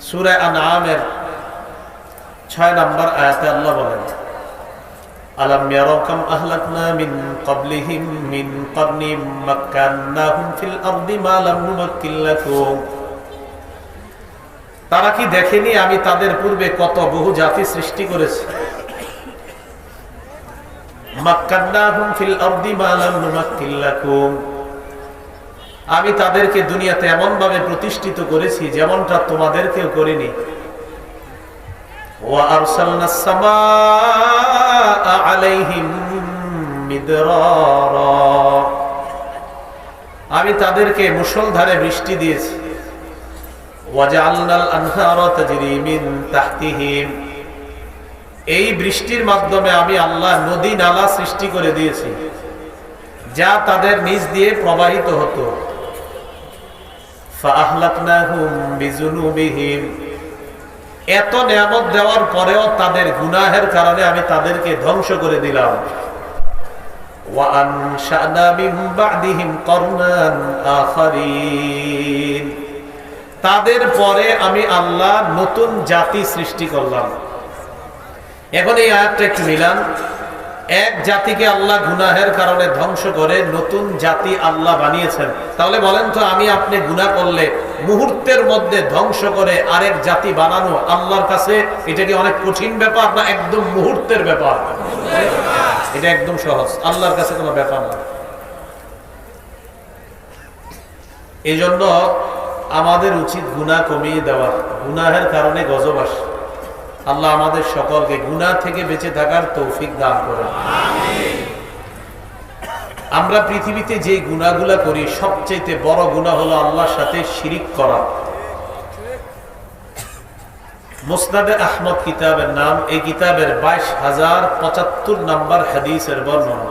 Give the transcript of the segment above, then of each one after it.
সূরা আনআমের 6 নম্বর আয়াতে আল্লাহ বলেন, আলাম ইয়ারাউ কাম আহলাকনা মিন ক্বাবলিহিম মিন কারনিম মাক্কান্নাহুম ফিল আরদি মা লাম নুমাক্কিন লাকুম। তারা কি দেখেনি আমি তাদের পূর্বে কত বহু জাতি সৃষ্টি করেছি। মাক্কান্নাহুম ফিল আরদি মা লাম নুমাক্কিন লাকুম, আমি তাদেরকে দুনিয়াতে এমন ভাবে প্রতিষ্ঠিত করেছি যেমনটা তোমাদেরকেও করিনি। ওয়া আরসালনাস সামাআ আলাইহিম মিদরারা, আমি তাদেরকে মুষলধারে বৃষ্টি দিয়েছি। ওয়া জাআলনাল আনহারা তাজরি মিন তাহতিহিম, এই বৃষ্টির মাধ্যমে আমি আল্লাহ নদী নালা সৃষ্টি করে দিয়েছি যা তাদের নিচ দিয়ে প্রবাহিত হতো। ফাআহলাকনাহুম বিযুনুবিহিম, এত নিয়ামত দেওয়ার পরেও তাদের গুনাহের কারণে আমি তাদেরকে ধ্বংস করে দিলাম। ওয়া আনশা'না মিন বা'দিহিম করনান আখারিন, তাদের পরে আমি আল্লাহ নতুন জাতি সৃষ্টি করলাম। এখন এই আয়াতটা একটু মিলান। এক জাতিকে আল্লাহ গুনাহের কারণে ধ্বংস করে নতুন জাতি আল্লাহ বানিয়েছেন। তাহলে বলেন তো, আমি আপনি গুনাহ করলে মুহূর্তের মধ্যে ধ্বংস করে আরেক জাতি বানানো আল্লাহর কাছে এটা কি অনেক কঠিন ব্যাপার না একদম মুহূর্তের ব্যাপার? এটা একদম সহজ, আল্লাহর কাছে কোনো ব্যাপার না। এই জন্য আমাদের উচিত গুনাহ কমিয়ে দেওয়া। গুনাহের কারণে গজব আসে। আল্লাহ আমাদের সকলকে গুনাহ থেকে বেঁচে থাকার তৌফিক দান করেন। আমরা পৃথিবীতে যে গুনাহগুলা করি সবচেয়ে বড় গুনাহ হলো আল্লাহর সাথে শিরিক করা। মুসনাদে আহমদ কিতাবের নাম, এই কিতাবের 22,075 নম্বর হাদিসের বর্ণনা।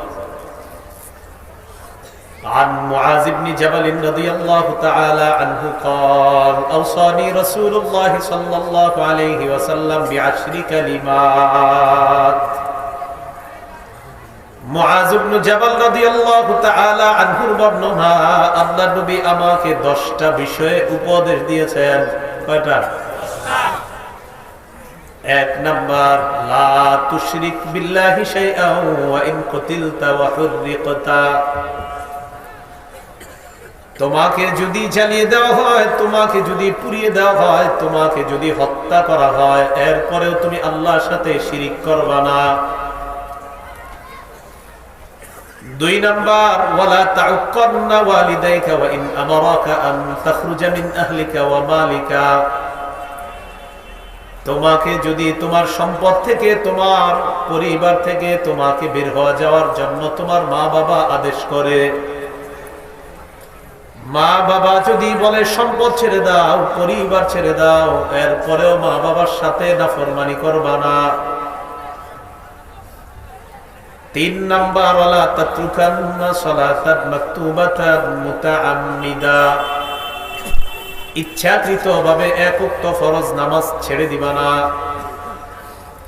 عن معاذ بن جبل رضي الله تعالى عنه قال أوصاني رسول الله صلى الله عليه وسلم بعشر كلمات। মুআয ইবনে জাবাল রাদিয়াল্লাহু তাআলা আনহুর বর্ণনা, আল্লাহর নবী আমাকে 10টা বিষয়ে উপদেশ দিয়েছেন। কয়টা? 1 নাম্বার, লা তুশরিক বিল্লাহি শাইআন ওয়া ইন কুতিলতা ওয়া হুররিকতা, তোমাকে যদি জ্বালিয়ে দেওয়া হয়, তোমাকে যদি পুড়িয়ে দেওয়া হয়, তোমাকে যদি হত্যা করা হয়, এরপরেও তুমি আল্লাহর সাথে শিরিক করবা না। 2 নাম্বার, ওয়ালা তাউক্কারনা ওয়ালিদাইকা ওয়া ইন আমারাকা আন তাখরুজা মিন আহলিকা ওয়া মালিকা, তোমাকে যদি তোমার সম্পদ থেকে, তোমার পরিবার থেকে তোমাকে বের হওয়া যাওয়ার জন্য তোমার মা বাবা আদেশ করে, মা বাবা যদি বলে সম্পদ ছেড়ে দাও, পরিবার ছেড়ে দাও, এরপরেও মা বাবার সাথে নাফরমানি করবা না। 3 নাম্বার, ওয়ালা তাতরুকান্না সালাতান মাকতুবাতান মুতাআম্মিদা, ইচ্ছাকৃতভাবে এক ওয়াক্ত ফরজ নামাজ ছেড়ে দিবা না।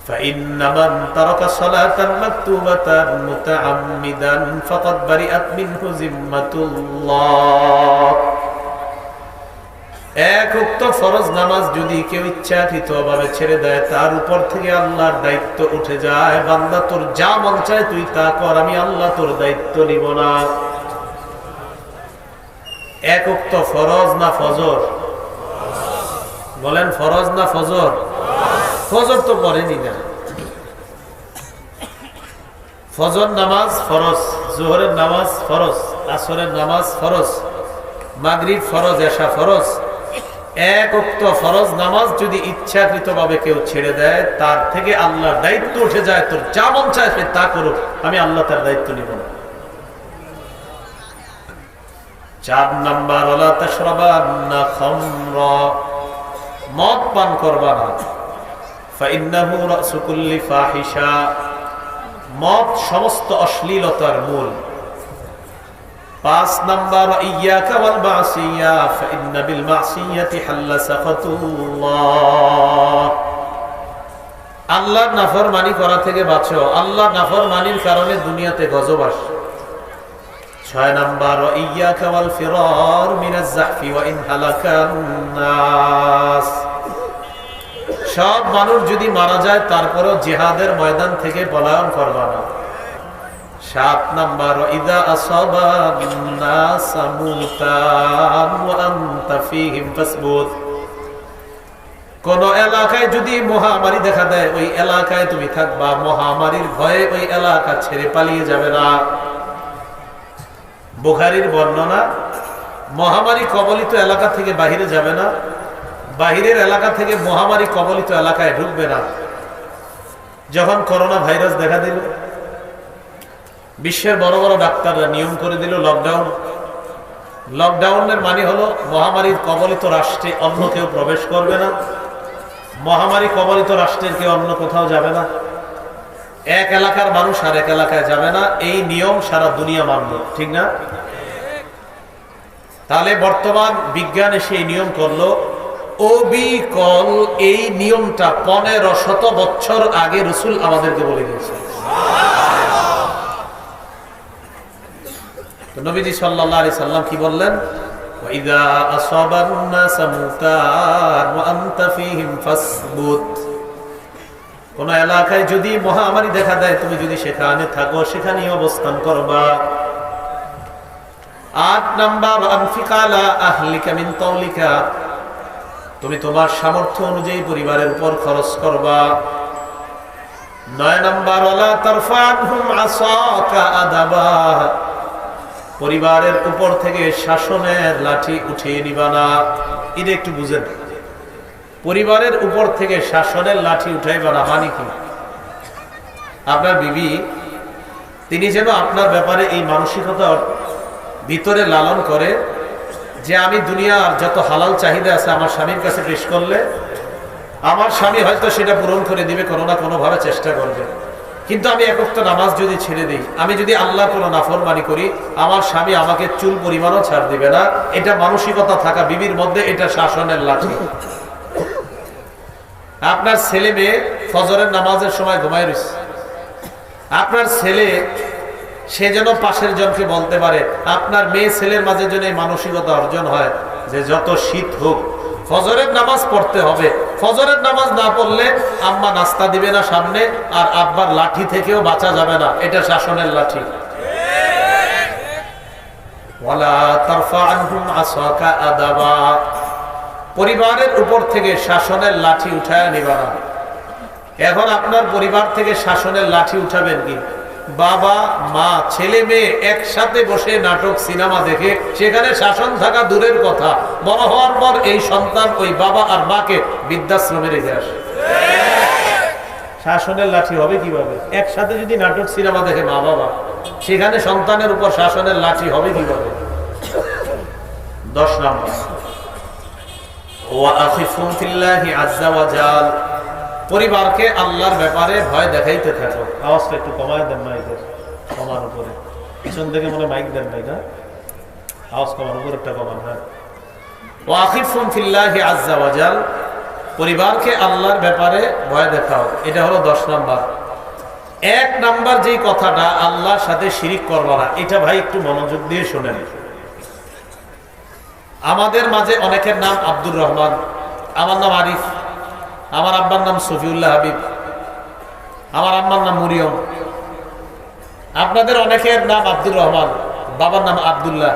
فإن من ترك صلاة مكتوبة متعمدا فقد برئت منه ذمة الله। এক ওয়াক্ত ফরজ নামাজ যদি কেউ ইচ্ছাকৃতভাবে ছেড়ে দেয়, তার উপর থেকে আল্লাহর দায়িত্ব উঠে যায়। বান্দা, তোর যা মন চায় তুই তা কর, আমি আল্লাহ তোর দায়িত্ব নিব না। এক ওয়াক্ত ফরজ না ফজর? বলেন, ফরজ না ফজর? ফজর তো পড়েনি না। ফজর নামাজ ফরজ, জোহরের নামাজ ফরজ, আসরের নামাজ ফরজ, মাগরিব ফরজ, এশা ফরজ। এক ওয়াক্ত ফরজ নামাজ যদি ইচ্ছাকৃতভাবে কেউ ছেড়ে দেয়, তার থেকে আল্লাহর দায়িত্ব উঠে যায়। তোর যা মন চায় সে তা করুক, আমি আল্লাহ তার দায়িত্ব নিব না। 4 নাম্বার, ওয়ালা তাশরাবান্না খামরা, মদ পান করবা না। ফাইন্নাহু রাসু কুল্লি ফাহিশা, মদ সমস্ত অশ্লীলতার মূল। 5 নাম্বার, ইয়াকা ওয়াল মাসিয়া ফাইন্না বিল মাসিয়াতি হাল্লা সাখাতুল্লাহ, আল্লাহর নাফরমানি করা থেকে বাঁচো। আল্লাহর নাফরমানির কারণে দুনিয়াতে গজব আসে। 6 নাম্বার, ইয়াকা ওয়াল ফিরার মিনাজ জাহফি ওয়া ইন হালাকান নাস, সব মানুষ যদি মারা যায় তারপরেও জিহাদের ময়দান থেকে পলায়ন করবা না। 7 নাম্বার, ইদা আসাবান নাস মুতান ওয়া আনতা ফীহিম ফাসবুত। কোন এলাকায় যদি মহামারী দেখা দেয় ওই এলাকায় তুমি থাকবা, মহামারীর ভয়ে ওই এলাকা ছেড়ে পালিয়ে যাবে না। বুখারীর বর্ণনা, মহামারী কবলিত এলাকা থেকে বাহিরে যাবে না, বাহিরের এলাকা থেকে মহামারী কবলিত এলাকায় ঢুকবে না। যখন করোনা ভাইরাস দেখা দিল, বিশ্বের বড় বড় ডাক্তাররা নিয়ম করে দিল লকডাউন। লকডাউনের মানে হলো মহামারীর কবলিত রাষ্ট্রে অন্য কেউ প্রবেশ করবে না, মহামারী কবলিত রাষ্ট্রের কেউ অন্য কোথাও যাবে না, এক এলাকার মানুষ আর এক এলাকায় যাবে না। এই নিয়ম সারা দুনিয়া মানল, ঠিক না? তাহলে বর্তমান বিজ্ঞানে সেই নিয়ম করলো, অবিকল এই নিয়মটা 1500 বছর আগে রাসূল আমাদেরকে বলে দিয়েছে। তো নবীজি সাল্লাল্লাহু আলাইহি সাল্লাম কি বললেন? ওয়াইদা আসাবান নাস মুতান ওয়া আনতা ফীহিম ফাসবুত। কোন এলাকায় যদি মহামারী দেখা দেয়, তুমি যদি সেখানে থাকো, সেখানেই অবস্থান করবা। 8 নাম্বার, আনফিকা আলা আহলিকা মিন তাওলিকা। তুমি তোমার সামর্থ্য অনুযায়ী পরিবারের উপর খরচ করবা। 9 নাম্বার, ওয়ালা তারফানহুম আসাকা আদাবা। পরিবারের উপর থেকে শাসনের লাঠি উঠিয়ে নিবা না। এটা একটু বুঝেন, পরিবারের উপর থেকে শাসনের লাঠি উঠাইবা না মানে কি? আপনার বিবি তিনি যেন আপনার ব্যাপারে এই মানসিকতা ভিতরে লালন করে যে আমি দুনিয়ার যত হালাল চাহিদা আছে আমার স্বামীর কাছে পেশ করলে আমার স্বামী হয়তো সেটা পূরণ করে দিবে, কোনো না কোনো ভাবে চেষ্টা করবে। কিন্তু আমি এক ওয়াক্ত নামাজ যদি ছেড়ে দিই, আমি যদি আল্লাহর কোনো নাফরমানি করি, আমার স্বামী আমাকে চুল পরিমাণও ছাড় দিবে না। এটা মানসিকতা থাকা বিবির মধ্যে, এটা শাসনের লাঠি। আপনার ছেলে মেয়ে ফজরের নামাজের সময় ঘুমায় রয়েছে, আপনার ছেলে সে যেন পাশের জনকে বলতে পারে, আপনার মেয়ে ছেলের মাঝে যেন এই মানসিকতা অর্জন হয় যে যত শীত হোক ফজরের নামাজ পড়তে হবে। ফজরের নামাজ না পড়লে আম্মা নাস্তা দিবে না সামনে, আর আব্বার লাঠি থেকেও বাঁচা যাবে না। এটা শাসনের লাঠি। ওয়ালা তারফা আনহুম আসাকা আদাবা। পরিবারের উপর থেকে শাসনের লাঠি উঠায় নিবা না। এখন আপনার পরিবার থেকে শাসনের লাঠি উঠাবেন কি? বাবা মা ছেলে মেয়ে একসাথে বসে নাটক সিনেমা দেখে সেখানে শাসন থাকা দূরের কথা, বড় হওয়ার পর এই সন্তান ওই বাবা আর মাকে বৃদ্ধাশ্রমে রেখে আসে। শাসনের লাঠি হবে কিভাবে? একসাথে যদি নাটক সিনেমা দেখে মা বাবা, সেখানে সন্তানের উপর শাসনের লাঠি হবে কিভাবে? 10 নম্বর, ওয়া আখিফু ফিল্লাহি আযজা ওয়া জাল। পরিবারকে আল্লাহর ব্যাপারে ভয় দেখাইতে থাকো। আওয়াজটা একটু কমায় দেন মাইকের, কমার উপরে পিছন থেকে মনে মাইক দেন নাই না, আওয়াজ কমার উপর একটা কমান। হ্যাঁ, ওয়া আখিফু ফিল্লাহি আযজা ওয়া জাল। পরিবারকে আল্লাহর ব্যাপারে ভয় দেখাও। এটা হলো 10 নাম্বার। 1 নাম্বার যেই কথাটা, আল্লাহর সাথে শিরিক করবা না, এটা ভাই একটু মনোযোগ দিয়ে শোনেন। আমাদের মাঝে অনেকের নাম আব্দুর রহমান, আমার নাম আরিফ, আমার আব্বার নাম সফিউল্লাহ হাবিব, আমার আম্মার নাম মরিয়ম। আপনাদের অনেকের নাম আব্দুর রহমান, বাবার নাম আব্দুল্লাহ,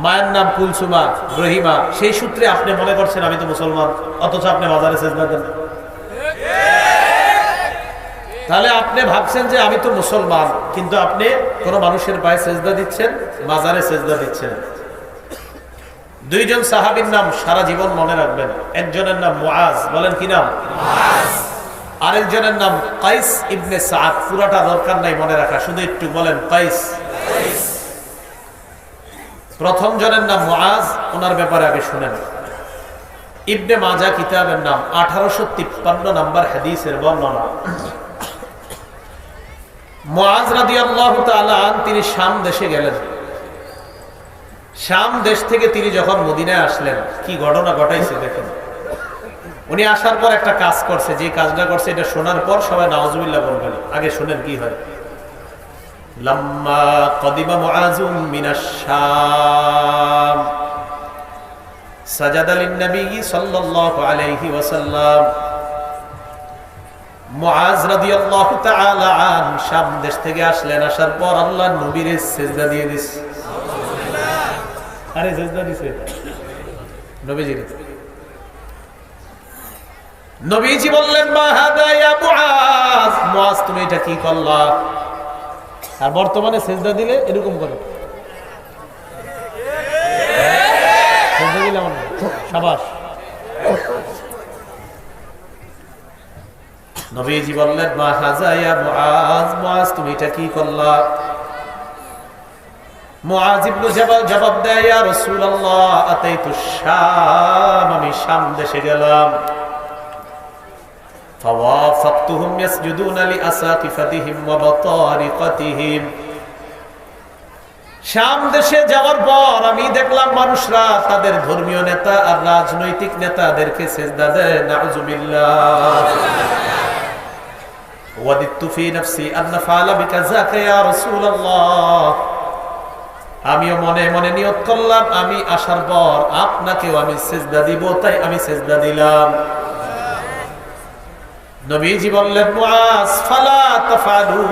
মায়ের নাম কুলসুমা, রহিমা। সেই সূত্রে আপনি মনে করছেন আমি তো মুসলমান, অথচ আপনি মাজারে সেজদা দেন। তাহলে আপনি ভাবছেন যে আমি তো মুসলমান, কিন্তু আপনি কোন মানুষের পায়ে সেজদা দিচ্ছেন, মাজারে সেজদা দিচ্ছেন। 2 জন সাহাবীর নাম সারা জীবন মনে রাখবেন। একজনের নাম মুআজ, বলেন কি নাম? মুআজ। আরেকজনের নাম কাইস ইবনে সাদ। পুরাটা দরকার নাই মনে রাখা, শুধু একটু বলেন কাইস। প্রথম জনের নাম মুআজ, ওনার ব্যাপারে আগে শুনেন। ইবনে মাজা কিতাবের নাম, 1853 নম্বর হাদিসের বর্ণনা। মুআজ রাদিয়াল্লাহু তাআলা তিনি শাম দেশে গেলেন। শাম দেশ থেকে তিনি যখন মদিনায় আসলেন, কি ঘটনা ঘটাইছে দেখেন। উনি আসার পর একটা কাজ করছে, যে কাজটা করছে এটা শোনার পর সবাই নাউজুবিল্লাহ বলবেন। আগে শুনেন কি হয়। লাম্মা কদিমা মুআজুম মিনাশ শাম সাজাদা লিন নবী সাল্লাল্লাহু আলাইহি ওয়াসাল্লাম। মুআজ রাদিয়াল্লাহু তাআলা আন শাম দেশ থেকে আসলেন, আসার পর আল্লাহর নবীর সিজদা দিয়ে দিছে। সুবহানাল্লাহ। আরে সিজদা দিছে নবীজি। নবীজি বললেন মা হাদা ইয়া মুআজ, মুআজ তুমি এটা কি করলা? আর বর্তমানে সিজদা দিলে এরকম করে সিজদা দিলে আমার শাবাশ। নবীজি বললেন মা হাজা ইয়া মুআজ, মুআজ তুমি এটা কি করলা? মুআজ ইবনে জাবাল জবাব দেয় ইয়া রাসূলুল্লাহ আতাইতু শাম, আমি শাম দেশে গেলাম। ফাওয়াফাকতুহুম ইয়াসজুদুনা লিআসাকিফাতিহিম ওয়া বাতারিকাতিহিম, শাম দেশে যাওয়ার পর আমি দেখলাম মানুষরা তাদের ধর্মীয় নেতা আর রাজনৈতিক নেতাদেরকে সিজদা দেয়। নাউযুবিল্লাহ। ওয়াদিতু ফি নাফসি আন নাফআলা বিকাযাকা ইয়া রাসূলুল্লাহ, আমিও মনে মনে নিয়ত করলাম আমি আসার পর আপনাকেও আমি সিজদা দিব, তাই আমি সিজদা দিলাম। নবীজি বললেন মুআজ ফালা তাফআলু,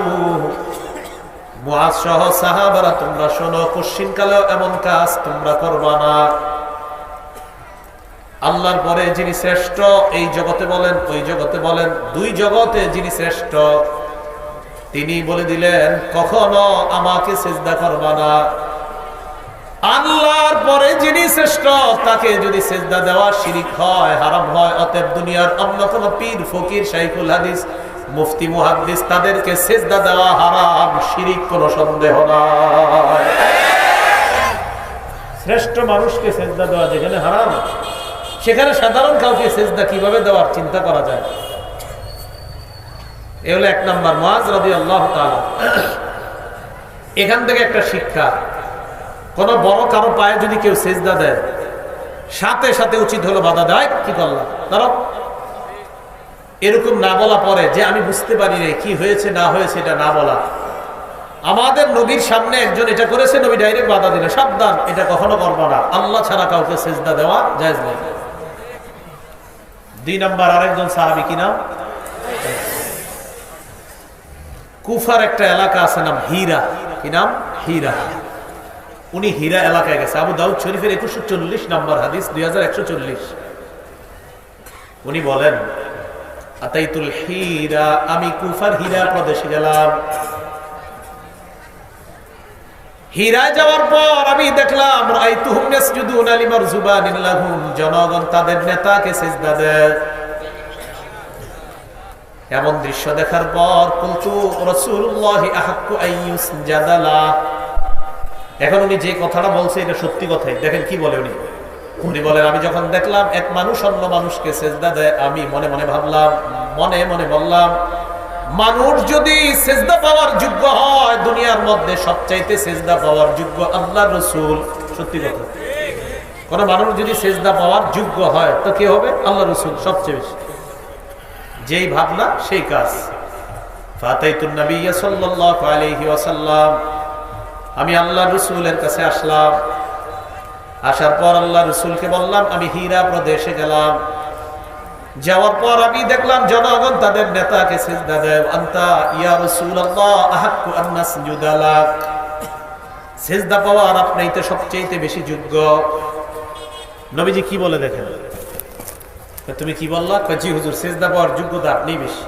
মুআজ সহ সাহাবারা তোমরা শোনো, পশ্চিমকালেও এমন কাজ তোমরা করবা না। আল্লাহর পরে যিনি শ্রেষ্ঠ, এই জগতে বলেন ওই জগতে বলেন, দুই জগতে যিনি শ্রেষ্ঠ তিনি বলে দিলেন কখনো আমাকে সিজদা করবা না। আল্লাহর পরে যিনি শ্রেষ্ঠ তাকে যদি সিজদা দেওয়া শিরিক হয়, হারাম হয়, অতএব দুনিয়ার অন্য কোন পীর ফকির শাইখুল হাদিস মুফতি মুহাদ্দিস তাদেরকে সিজদা দেওয়া হারাম, শিরিক, কোনো সন্দেহ নাই। শ্রেষ্ঠ মানুষকে সিজদা দেওয়া যেখানে হারাম, সেখানে সাধারণ কাউকে সিজদা কিভাবে দেওয়ার চিন্তা করা যায়? এ হলো এক নাম্বার। মুআজ রাদিয়াল্লাহু তাআলা, এখান থেকে একটা শিক্ষা, কোন বড় কারো পায়ে যদি কেউ সিজদা দেয় সাথে সাথে উচিত হলো বাধা দেয়। কি করলাম দাঁড়াও, এরকম না বলা পরে যে আমি বুঝতে পারি রে কি হয়েছে না হয়েছে এটা না বলা। আমাদের নবীর সামনে একজন এটা করেছে, নবী ডাইরেক্ট বাধা দিলে সাবধান, এটা কখনো করবা না, আল্লাহ ছাড়া কাউকে সিজদা দেওয়া জায়েজ নেই। দুই নাম্বার, আরেকজন সাহাবী, কি নাম? কুফার একটা এলাকা আছে নাম হীরা। কি নাম? হীরা। উনি হীরা এলাকায় গেছে। আবু দাউদ শরীফের 2140 নম্বর হাদিস, 2140। উনি বলেন আতাইতুল হীরা, আমি কুফার হীরা প্রদেশে গেলাম। হীরায় যাওয়ার পর আমি দেখলাম রাআইতুহুম ইয়াসজুদুনা লিমারজুবানিন লাহুম, জনগণ তাদের নেতাকে সিজদা দেয়। এমন দৃশ্য দেখার পর কুলতু রাসূলুল্লাহি আহাক্কু আইয়ুসজাদা লা, এখন উনি যে কথাটা বলছে এটা সত্যি কথাই। দেখেন কি বলে উনি। উনি বলেন আমি যখন দেখলাম এক মানুষ অন্য মানুষকে সিজদা দেয়, আমি মনে মনে ভাবলাম, মনে মনে বললাম, মানুষ যদি সিজদা পাওয়ার যোগ্য হয়, দুনিয়ার মধ্যে সবচাইতে সিজদা পাওয়ার যোগ্য আল্লাহর রাসূল। সত্যি কথা, কোন মানুষ যদি সিজদা পাওয়ার যোগ্য হয় তো কে হবে? আল্লাহর রাসূল সবচেয়ে বেশি। যেই ভাবনা সেই কাজ। ফাতাইতুন নবিয়্য সাল্লাল্লাহু আলাইহি ওয়াসাল্লাম, আমি আল্লাহর রাসূলের কাছে আসলাম। আসার পর আল্লাহর রাসূলকে বললাম আমি হীরা প্রদেশে গেলাম। যাওয়ার পর আমি দেখলাম জনগণ তাদের নেতাকে সিজদা দেয়। আনতা ইয়া রাসূলুল্লাহ আহাক্কু আন নাসজুদা লাক, সিজদা পাওয়ার আপনিই তো সবচেয়ে বেশি যোগ্য। নবীজি কি বলে দেখেন, তুমি কি বললা? জি হুজুর, সিজদা পাওয়ার যোগ্যতা আপনিই বেশি।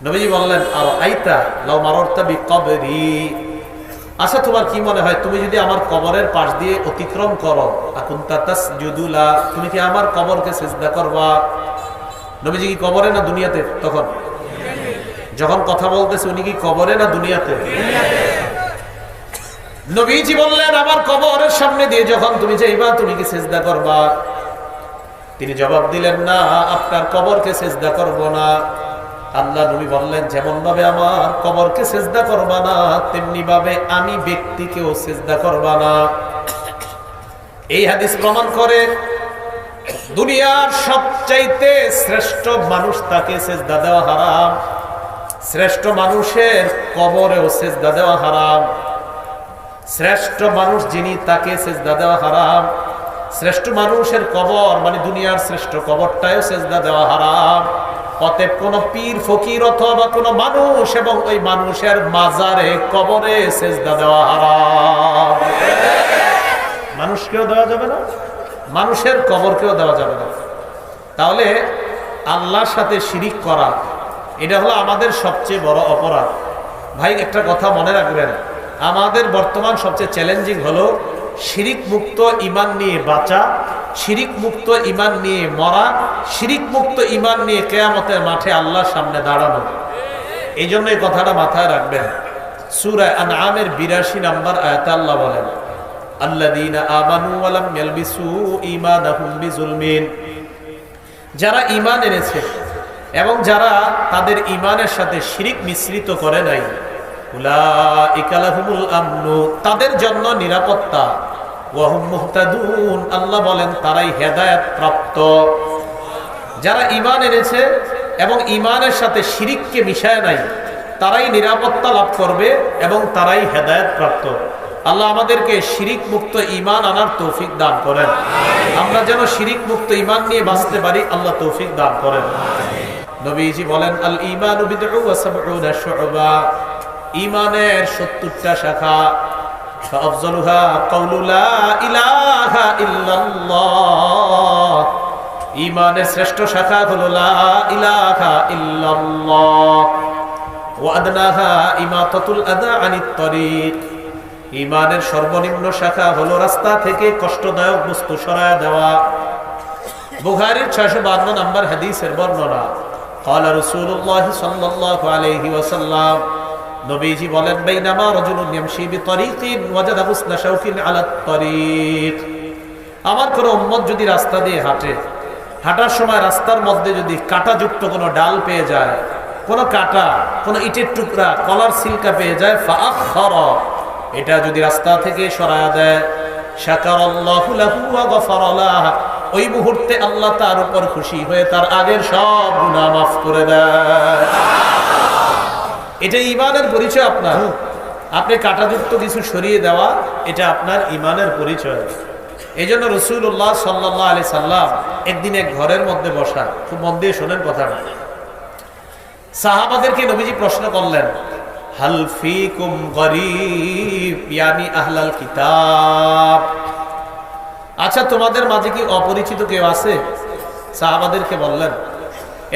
নবীজি বললেন আর আইতা লাউ মাররতা বিকবরি, আচ্ছা তোমার কি মনে হয় তুমি যদি আমার কবরের পাশ দিয়ে অতিক্রম করো, আকুনতা তাসজুদু লা, তুমি কি আমার কবরকে সিজদা করবা? নবীজি কি কবরে না দুনিয়াতে? তখন যখন কথা বলতেছে উনি কি কবরে না দুনিয়াতে? নবীজি বললেন আমার কবরের সামনে দিয়ে যখন তুমি যাইবা তুমি কি সিজদা করবা? তিনি জবাব দিলেন না, আপনার কবরকে সিজদা করব না। আল্লাহ নবী বললেন যেমন ভাবে আমার কবরকে সিজদা করবা না, তেমনি ভাবে আমি ব্যক্তিকেও সিজদা করবা না। এই হাদিস প্রমাণ করে দুনিয়ার সবচাইতে শ্রেষ্ঠ মানুষ তাকে সিজদা দেওয়া হারাম, শ্রেষ্ঠ মানুষের কবরেও সিজদা দেওয়া হারাম। শ্রেষ্ঠ মানুষ যিনি তাকে সিজদা দেওয়া হারাম, শ্রেষ্ঠ মানুষের কবর মানে দুনিয়ার শ্রেষ্ঠ কবরটাও সিজদা দেওয়া হারাম। অতএব কোন পীর ফকির অথবা কোন মানুষ এবং ওই মানুষের মাজারে কবরে সেজদা দেওয়া হারাম। মানুষকেও দেওয়া যাবে না, মানুষের কবরকেও দেওয়া যাবে না। তাহলে আল্লাহর সাথে শিরিক করা এটা হলো আমাদের সবচেয়ে বড় অপরাধ। ভাই একটা কথা মনে রাখবেন, আমাদের বর্তমান সবচেয়ে চ্যালেঞ্জিং হলো শিরিক মুক্ত ঈমান নিয়ে বাঁচা, শিরিক মুক্ত ঈমান নিয়ে মরা, শিরিক মুক্ত ঈমান নিয়ে কিয়ামতের মাঠে আল্লাহর সামনে দাঁড়ানো। এই জন্য এই কথাটা মাথায় রাখবেন। সূরা আনআমের ৮২ নম্বর আয়াতে আল্লাহ বলেন, আল্লাযীনা আমানু ওয়া লাম ইয়ালবিসু ঈমানাহুম বিযুলমিন, যারা ঈমান এনেছে এবং যারা তাদের ঈমানের সাথে শিরিক মিশ্রিত করে নাই, উলাইকা লাহুমুল আমনু, তাদের জন্য নিরাপত্তা, ওয়া হুম মুহতাদুন, আল্লাহ বলেন তারাই হেদায়েত প্রাপ্ত। যারা ঈমান এনেছে এবং ঈমানের সাথে শিরিককে মিশায় নাই, তারাই নিরাপত্তা লাভ করবে এবং তারাই হেদায়েত প্রাপ্ত। আল্লাহ আমাদেরকে শিরিক মুক্ত ঈমান আনার তৌফিক দান করেন। আমরা যেন শিরিক মুক্ত ঈমান নিয়ে বাঁচতে পারি, আল্লাহ তৌফিক দান করেন। নবীজি বলেন, আল ঈমানু বিদউ ওয়া সাবউনা শু'বা, ঈমানের ৭০টা শাখা, ফাআফযালুহা কাউলু লা ইলাহা ইল্লাল্লাহ, ঈমানের শ্রেষ্ঠ শাখা হলো লা ইলাহা ইল্লাল্লাহ, ওয়া আদনাহা ইমাতাতুল আযা আনিত তরিক, ঈমানের সর্বনিম্ন শাখা হলো রাস্তা থেকে কষ্টদায়ক বস্তু সরায় দেওয়া। বুখারীর ৬৫২ নম্বর হাদিসের বর্ণনা, ক্বালা রাসূলুল্লাহ সাল্লাল্লাহু আলাইহি ওয়াসাল্লাম, নবীজি বলেন, বাইনামা রাজুলুন ইয়ামশি বিতরিকিন ওয়াজাদা হুসনা শাওকিন আলাত তরিক, আমার কোন উম্মত যদি রাস্তা দিয়ে হাঁটে, হাঁটার সময় রাস্তার মধ্যে যদি কাঁটাযুক্ত কোনো ডাল পেয়ে যায়, কোনো কাঁটা, কোনো ইটের টুকরা, কলার সিলকা পেয়ে যায়, ফাআখখারা, এটা যদি রাস্তা থেকে সরায়া দেয়, শাকারাল্লাহু লাহু ওয়া গফারা লাহু, ওই মুহূর্তে আল্লাহ তার উপর খুশি হয়ে তার আগের সব গুনাহ মাফ করে দেয়। এটা ঈমানের পরিচয়। আপনার আপনি কাঁটাযুক্ত কিছু সরিয়ে দেওয়া, এটা আপনার ঈমানের পরিচয়। এই জন্য রাসূলুল্লাহ সাল্লাল্লাহু আলাইহি সাল্লাম একদিন এক ঘরের মধ্যে বসা, খুব মন দিয়ে শোনেন কথাটা, সাহাবাদেরকে নবীজি প্রশ্ন করলেন, হাল ফিকুম গরীব ইয়ানি আহলাল কিতাব, আচ্ছা তোমাদের মাঝে কি অপরিচিত কেউ আছে? সাহাবাদেরকে বললেন,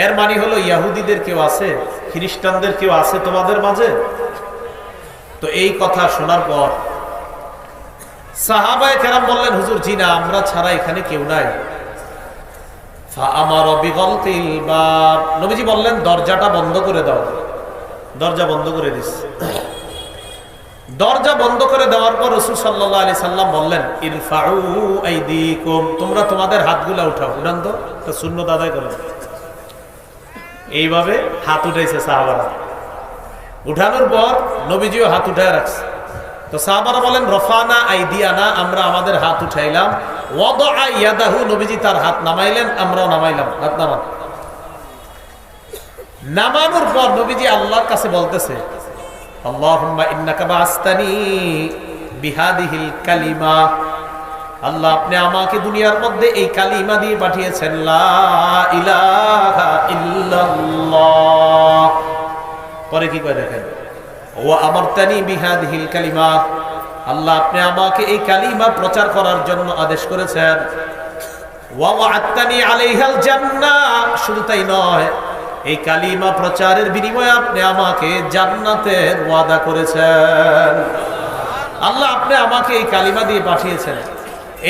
এর মানে হলো ইহুদিদের কেউ আছে, খ্রিস্টানদের কেউ আছে তোমাদের মাঝে? তো এই কথা শোনার পর সাহাবায়ে কেরাম বললেন, হুজুর জি না, আমরা ছাড়া এখানে কেউ নাই। ফাআমারা বিগলতিল বাব, নবীজি বললেন দরজাটা বন্ধ করে দাও। দরজা বন্ধ করে দিস। দরজা বন্ধ করে দেওয়ার পর রাসূল সাল্লাল্লাহু আলাইহি সাল্লাম বললেন, ইরফাউ আইদিকুম, তোমরা তোমাদের হাতগুলো উঠাও। উঠান তো সুন্নাত আদায় করো। এইভাবে হাত উঠাইছে সাহাবারা। উঠানোর পর নবীজিও হাত উঠায় রাখছে। তো সাহাবারা বলেন, রফানা আইদিয়ানা, আমরা আমাদের হাত উঠাইলাম। ওয়াদা ইয়াদাহু, নবীজি তার হাত নামাইলেন, আমরাও নামাইলাম। হাত নামান। নামানোর পর নবীজি আল্লাহর কাছে বলতেছে, আল্লাহুম্মা ইন্নাকা বাআসতানি বিহাদিহিল কালিমা, আল্লাহ আপনি আমাকে দুনিয়ার মধ্যে এই কালিমা দিয়ে পাঠিয়েছেন, লা ইলাহা ইল্লাল্লাহ। পরে কি করে দেখেন, ওয়া আমারতানি বিহাদিহিল কালিমা, আল্লাহ আপনি আমাকে এই কালিমা প্রচার করার জন্য আদেশ করেছেন। ওয়া ওয়া'আদতানি আলাইহাল জান্নাহ, শুধু তাই নয়, এই কালিমা প্রচারের বিনিময়ে আপনি আমাকে জান্নাতের ওয়াদা করেছেন। আল্লাহ আপনি আমাকে এই কালিমা দিয়ে পাঠিয়েছেন,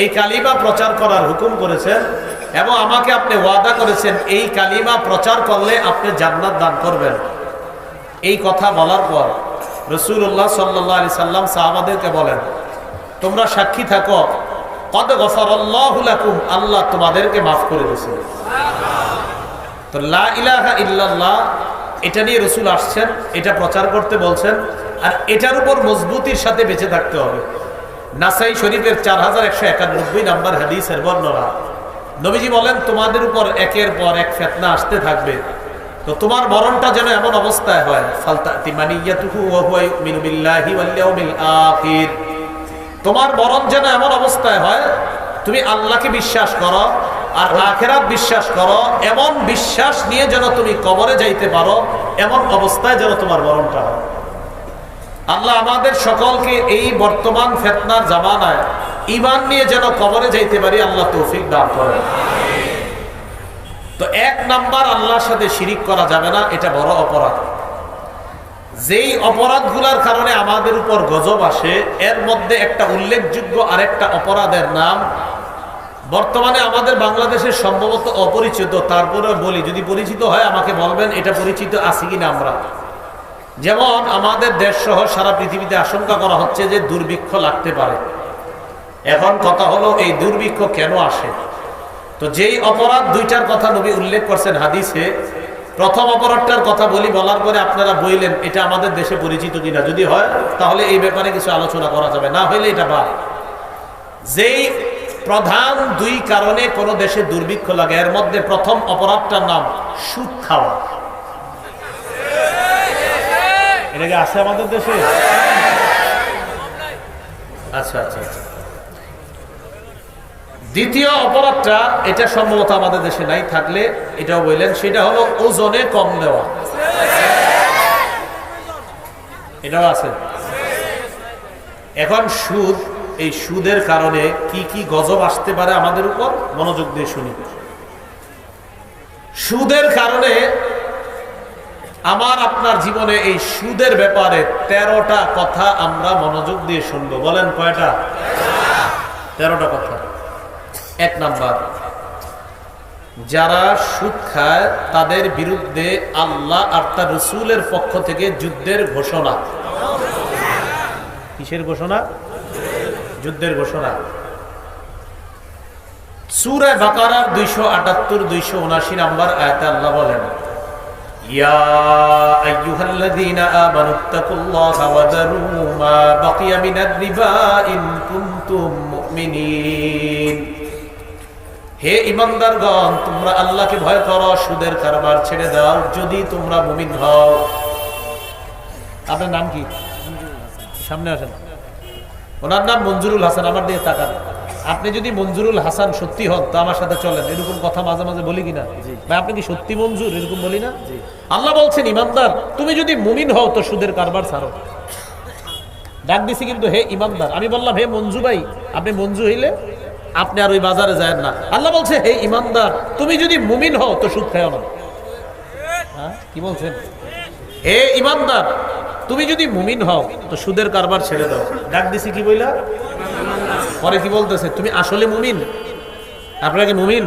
এই কালিমা প্রচার করার হুকুম করেছেন এবং আমাকে আপনি ওয়াদা করেছেন এই কালিমা প্রচার করলে আপনি জান্নাত দান করবেন। এই কথা বলার পর রাসূলুল্লাহ সাল্লাল্লাহু আলাইহি সাল্লাম সাহাবাদেরকে বলেন, তোমরা সাক্ষী থাকো, কদ গফারাল্লাহু লাকুম, আল্লাহ তোমাদেরকে মাফ করে দিয়েছেন। তো লা ইলাহা ইল্লাল্লাহ, এটা নিয়ে রাসূল আসছেন, এটা প্রচার করতে বলছেন, আর এটার উপর মজবুতির সাথে বেঁচে থাকতে হবে। নাসাই শরীফের 4191 নম্বর হাদিসের বর্ণনা, নবীজি বলেন, তোমাদের উপর একের পর এক ফিতনা আসতে থাকবে, তো তোমার মরণটা যেন এমন অবস্থায় হয়, ফালতাতি মানিয়াতুহু ওয়া হুয়া ইউমিনু বিল্লাহি ওয়াল ইয়াউমিল আখির, তোমার মরণ যেন এমন অবস্থায় হয় তুমি আল্লাহকে বিশ্বাস করো আর আখিরাত বিশ্বাস করো, এমন বিশ্বাস নিয়ে যেন তুমি কবরে যাইতে পারো, এমন অবস্থায় যেন তোমার মরণটা হয়। আল্লাহ আমাদের সকলকে এই বর্তমান ফিতনার জামানায় ঈমান নিয়ে যেন কবরে যাইতে পারি, আল্লাহ তৌফিক দান করেন। তো এক নাম্বার, আল্লাহর সাথে শিরিক করা যাবে না, এটা বড় অপরাধ। যেই অপরাধগুলোর কারণে আমাদের উপর গজব আসে, এর মধ্যে একটা উল্লেখযোগ্য আরেকটা অপরাধের নাম বর্তমানে আমাদের বাংলাদেশের সম্ভবত অপরিচিত, তারপরে বলি, যদি পরিচিত হয় আমাকে বলবেন এটা পরিচিত আছে কিনা। আমরা যেমন আমাদের দেশ সহ সারা পৃথিবীতে আশঙ্কা করা হচ্ছে যে দুর্ভিক্ষ লাগতে পারে। এখন কথা হলো এই দুর্ভিক্ষ কেন আসে? তো যেই অপরাধ দুইটার কথা নবী উল্লেখ করছেন হাদিসে, প্রথম অপরাধটার কথা বলার পরে আপনারা বললেন এটা আমাদের দেশে পরিচিত কিনা, যদি হয় তাহলে এই ব্যাপারে কিছু আলোচনা করা যাবে, না হইলে এটা বাদ। যেই প্রধান দুই কারণে কোন দেশে দুর্ভিক্ষ লাগে, এর মধ্যে প্রথম অপরাধটার নাম সুদ খাওয়া। এটা কি আছে আমাদের দেশে? আচ্ছা আচ্ছা আচ্ছা। দ্বিতীয় অপরাধটা, এটা সম্ভবত আমাদের দেশে নাই, থাকলে এটাও বললেন, সেটা হলো ওজনে কম দেওয়া। এটাও আছে। এখন সুদ, এই সুদের কারণে কি কি গজব আসতে পারে আমাদের উপর, মনোযোগ দিয়ে শুনি। সুদের কারণে আমার আপনার জীবনে এই সুদের ব্যাপারে 13টা কথা আমরা মনোযোগ দিয়ে শুনবো। বলেন কয়টা? 13টা কথা। এক নাম্বার, যারা সুদ খায় তাদের বিরুদ্ধে আল্লাহ আর তার রাসূলের পক্ষ থেকে যুদ্ধের ঘোষণা। কিসের ঘোষণা? যুদ্ধের ঘোষণা। সূরা বাকারার 278-279 নম্বর আয়াতে আল্লাহ বলেন, ইয়া আইয়ুহাল্লাযীনা আমানুত্তাকুল্লাহা ওয়া যারু মা বাকিয়া মিনার রিবা ইন কুনতুম মুমিনিন। হে ঈমানদারগণ, তোমরা আল্লাহকে ভয় করো, সুদের কারবার ছেড়ে দাও যদি তোমরা মুমিন হও। আপনার নাম কি? সামনে আসেন। ওনার নাম মঞ্জুরুল হাসান। আমার দিকে তাকান। আপনি যদি মঞ্জুরুল হাসান সত্যি হন তো আমার সাথে চলেন। এরকম কথা মাঝে মাঝে বলি কিনা? ভাই আপনি কি সত্যি মঞ্জুর? এরকম বলি না? আল্লাহ বলছেন, ঈমানদার তুমি যদি মুমিন হও তো সুদের কারবার ছাড়ো। ডাক দিছি কিন্তু হে ঈমানদার। আমি বললাম হে মঞ্জু ভাই, আপনি মঞ্জু হইলে আপনি আর ওই বাজারে যায় না। আল্লাহ বলছে হে ঈমানদার তুমি যদি মুমিন হও তো সুদ খাও না। হ্যাঁ কি বলছেন? হে ঈমানদার তুমি যদি মুমিন হও তো সুদের কারবার ছেড়ে দাও। ডাক দিছি কি বইলা? পরে কি বলতেছে? তুমি আসলে মুমিন? আপনারা কি মুমিন?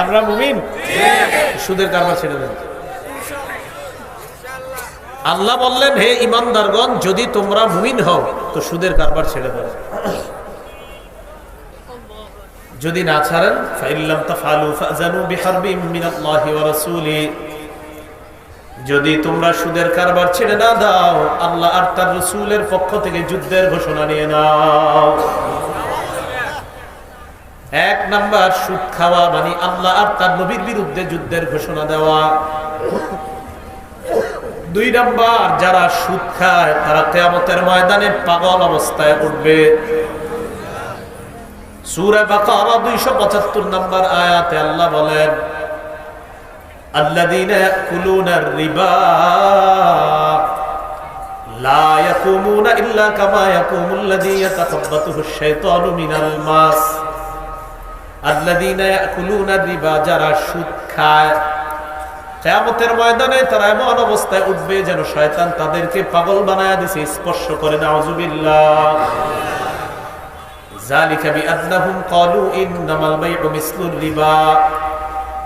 আপনারা মুমিন? সুদের কারবার ছেড়ে দেন। আল্লাহ বললেন হে ঈমানদারগণ যদি তোমরা মুমিন হও তো সুদের কারবার ছেড়ে দাও। যদি না ছাড়েন ফাইল্লাম তাফআলু ফাযানু বিহারবিম মিনাল্লাহি ওয়া রাসূলি, যদি তোমরা সুদের কারবার ছেড়ে না দাও আল্লাহ আর তার রাসূলের পক্ষ থেকে যুদ্ধের ঘোষণা নিয়ে নাও। এক নাম্বার, সুদ খাওয়া মানে আল্লাহ আর তার নবীর বিরুদ্ধে যুদ্ধের ঘোষণা দেওয়া। দুই নাম্বার, যারা সুদ খায় তারা কিয়ামতের ময়দানে পাগল অবস্থায় উঠবে। সূরা বাকারা 275 নম্বর আয়াতে আল্লাহ বলেন, আল্লাযীনা ইয়াকুলুনার রিবা লা ইয়াকুমুনা ইল্লা কামা ইয়াকুমুল্লাযী ইয়াতাখাব্বাতুহুশ শাইতানু মিনাল মাস। আল্লাযীনা ইয়াকুলুনার রিবা, যারা সুদ খায় কিয়ামতের ময়দানে তারা এমন অবস্থায় উঠবে যেন শয়তান তাদেরকে পাগল বানায়া দিয়েছে। স্পর্শ করে নাউযুবিল্লাহ। যালিকা বিআন্নাহুম ক্বালু ইন্নামাল বাইউ মিসলুর রিবা,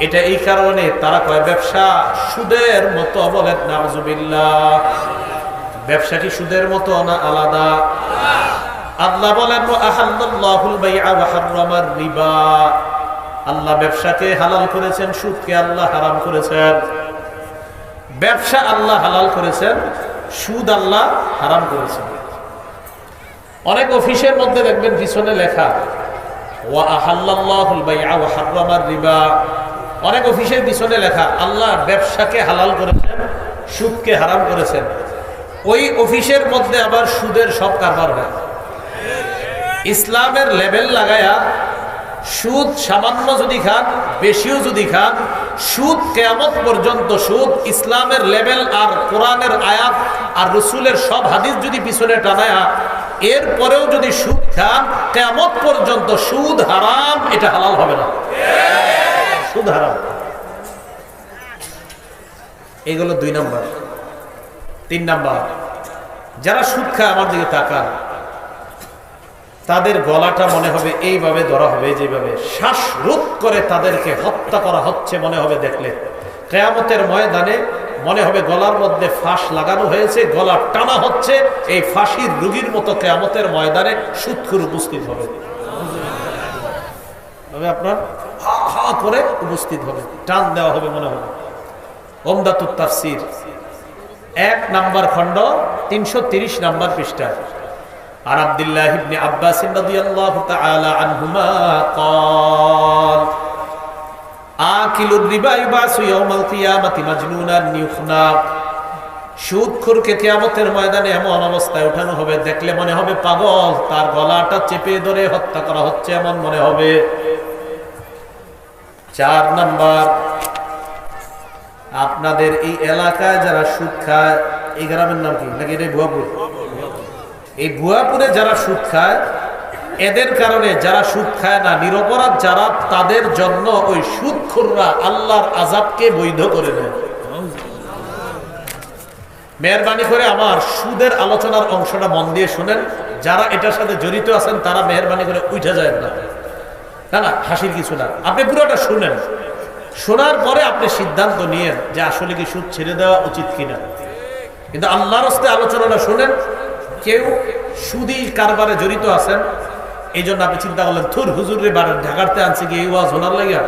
এটা এই কারণে তারা কয় ব্যবসা সুদের মতো। বলেন নাউযুবিল্লাহ। ব্যবসা কি সুদের মতো না আলাদা? আল্লাহ বলেন ওয়া আহাল্লাল্লাহুল বাই'a ওয়া হাররামার রিবা, আল্লাহ ব্যবসাকে হালাল করেছেন, সুদকে আল্লাহ হারাম করেছেন। ব্যবসা আল্লাহ হালাল করেছেন, সুদ আল্লাহ হারাম করেছেন। অনেক অফিসের মধ্যে দেখবেন পিছনে লেখা ওয়া আহাল্লাল্লাহুল বাই'a ওয়া হাররামার রিবা। অনেক অফিসের পিছনে লেখা আল্লাহ ব্যবসাকে হালাল করেছেন, সুদকে হারাম করেছেন। ওই অফিসের মধ্যে আবার সুদের সব কারবার হয়। ইসলামের লেভেল লাগায়া সুদ সামান্য যদি খান, বেশিও যদি খান, সুদ কিয়ামত পর্যন্ত সুদ, ইসলামের লেভেল আর কোরআনের আয়াত আর রাসূলের সব হাদিস যদি পিছনে টানায়া এরপরেও যদি সুদ খান, কিয়ামত পর্যন্ত সুদ হারাম, এটা হালাল হবে না। সুদ হারাম। এগুলো 2 নাম্বার। 3 নাম্বার, যারা সুদ খায় আমার দিকে তাকান, তাদের গলাটা মনে হবে এইভাবে ধরা হবে, যেভাবে শ্বাসরোধ করে তাদেরকে হত্যা করা হচ্ছে মনে হবে দেখলে। কিয়ামতের ময়দানে মনে হবে গলার মধ্যে ফাঁস লাগানো হয়েছে, গলা টানা হচ্ছে, এই ফাঁসির রোগীর মতো কিয়ামতের ময়দানে সুদখোর উপস্থিত হবে। আপনার হা হা করে উপস্থিত হবে, টান দেওয়া হবে মনে হবে। উমদাতুত তাফসীর 1 নাম্বার খণ্ড 330 নাম্বার পৃষ্ঠা। আর আব্দুল্লাহ ইবনে আব্বাস রাদিয়াল্লাহু তাআলা আনহুমা قال আকিলুর রিবা ইবাসু ইয়াউমাল কিয়ামাতি মাজনুনান ইউখনা। সুদখোরকে কিয়ামতের ময়দানে এমন অবস্থায় উঠানো হবে দেখলে মনে হবে পাগল, তার গলাটা চেপে ধরে হত্যা করা হচ্ছে এমন মনে হবে। 4 নাম্বার, আপনাদের এই এলাকায় যারা সুদ খায়, এই গ্রামের নাম কি নাকি এটা ভুয়াপুর? এই ভুয়াপুরে যারা সুদ খায়, এদের কারণে যারা সুদ খায় না, নিরপরাধ যারা, তাদের জন্য ওই সুদখোররা আল্লাহর আযাবকে বৈধ করে দেয়। মেহেরবানি করে আমার সুদের আলোচনার অংশটা মন দিয়ে শুনেন, যারা এটার সাথে জড়িত আছেন তারা মেহেরবানি করে উঠে যায় না। না না, হাসির কিছু না, আপনি পুরোটা শুনেন, শোনার পরে আপনি সিদ্ধান্ত নিয়েন যে আসলে কি সুদ ছেড়ে দেওয়া উচিত কিনা। কিন্তু আল্লাহর রাস্তে আলোচনাটা শুনেন। কেউ সুদি কারবারে জড়িত আছেন, এই জন্য আপনি চিন্তা করলেন থুর হুজুরে ঢাকাতে আনছে কি এই ওয়াজ শোনার লাগিয়া,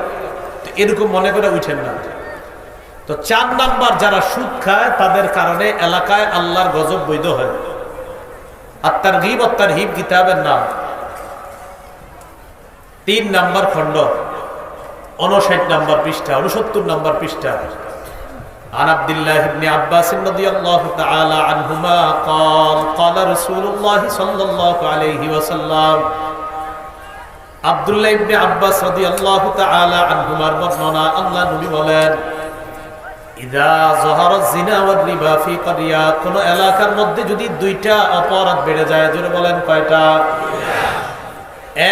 তো এরকম মনে করে উঠেন না। তো 4 নাম্বার, যারা সুদ খায় তাদের কারণে এলাকায় আল্লাহর গজব বৈধ হয়। আত-তারগীব ওয়াত-তারহীব কিতাবের নাম, 3 নাম্বার খণ্ড 59 নাম্বার পৃষ্ঠা, 69 নাম্বার পৃষ্ঠা। عن عبد الله بن عباس رضي الله تعالى عنهما قال قال رسول الله صلى الله عليه وسلم আব্দুল্লাহ ইবনে আব্বাস রাদিয়াল্লাহু তাআলা আনহুমার বর্ণনা, আল্লাহ নবী বলেন, ইযা যাহারা যিনা ওয়ার রিবা ফি ক্বরিয়া, কোন এলাকার মধ্যে যদি 2টা অপরাধ বেড়ে যায়, জোরে বলেন কয়টা?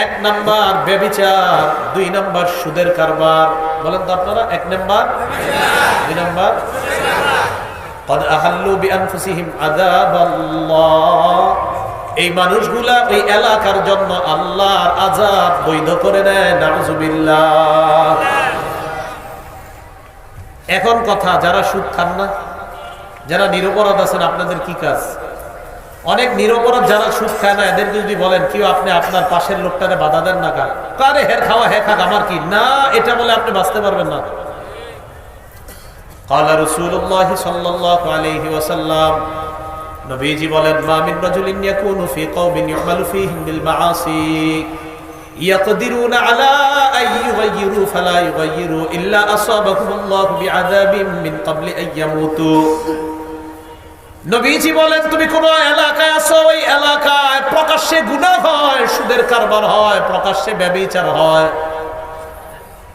1 নাম্বার ব্যভিচার, 2 নাম্বার সুদের কারবার। বলেন তো আপনারা, 1 নাম্বার, 2 নাম্বার। قد احلوا بانفسهم عذاب الله, এই মানুষগুলা ওই এলাকার জন্য আল্লাহর আযাব বৈধ করে নেয়। নাউযুবিল্লাহ। এখন কথা, যারা সুদ খান না, যারা নিরপরাধ আছেন, আপনাদের কি কাজ? অনেক নিরপরাধ যারা সুদ খায় না, এদেরকে যদি বলেন কেউ আপনি আপনার পাশের লোকটারে বাধা দেন না, কারে হের খাওয়া হে খাক, আমার কি না, এটা বলে আপনি বাঁচতে পারবেন না। قال رسول الله صلى الله عليه وسلم, নবীজি বলেন, মা মিন রাজুলিন ইয়াকুনু ফি কওমিন ইউমালু ফীহিম বিল মাআসি ইয়াকদিরুনা আলা আন ইউগাইয়িরু ফালা ইউগাইয়িরু ইল্লা আসাবাহুমুল্লাহু বিআযাবিন মিন ক্বাবলি আন ইয়ামুতু। নবীজি বলেন, তুমি কোন এলাকায় আছো, ওই এলাকায় প্রকাশ্যে গুনাহ হয়, সুদের কারবার হয়, প্রকাশ্যে ব্যভিচার হয়,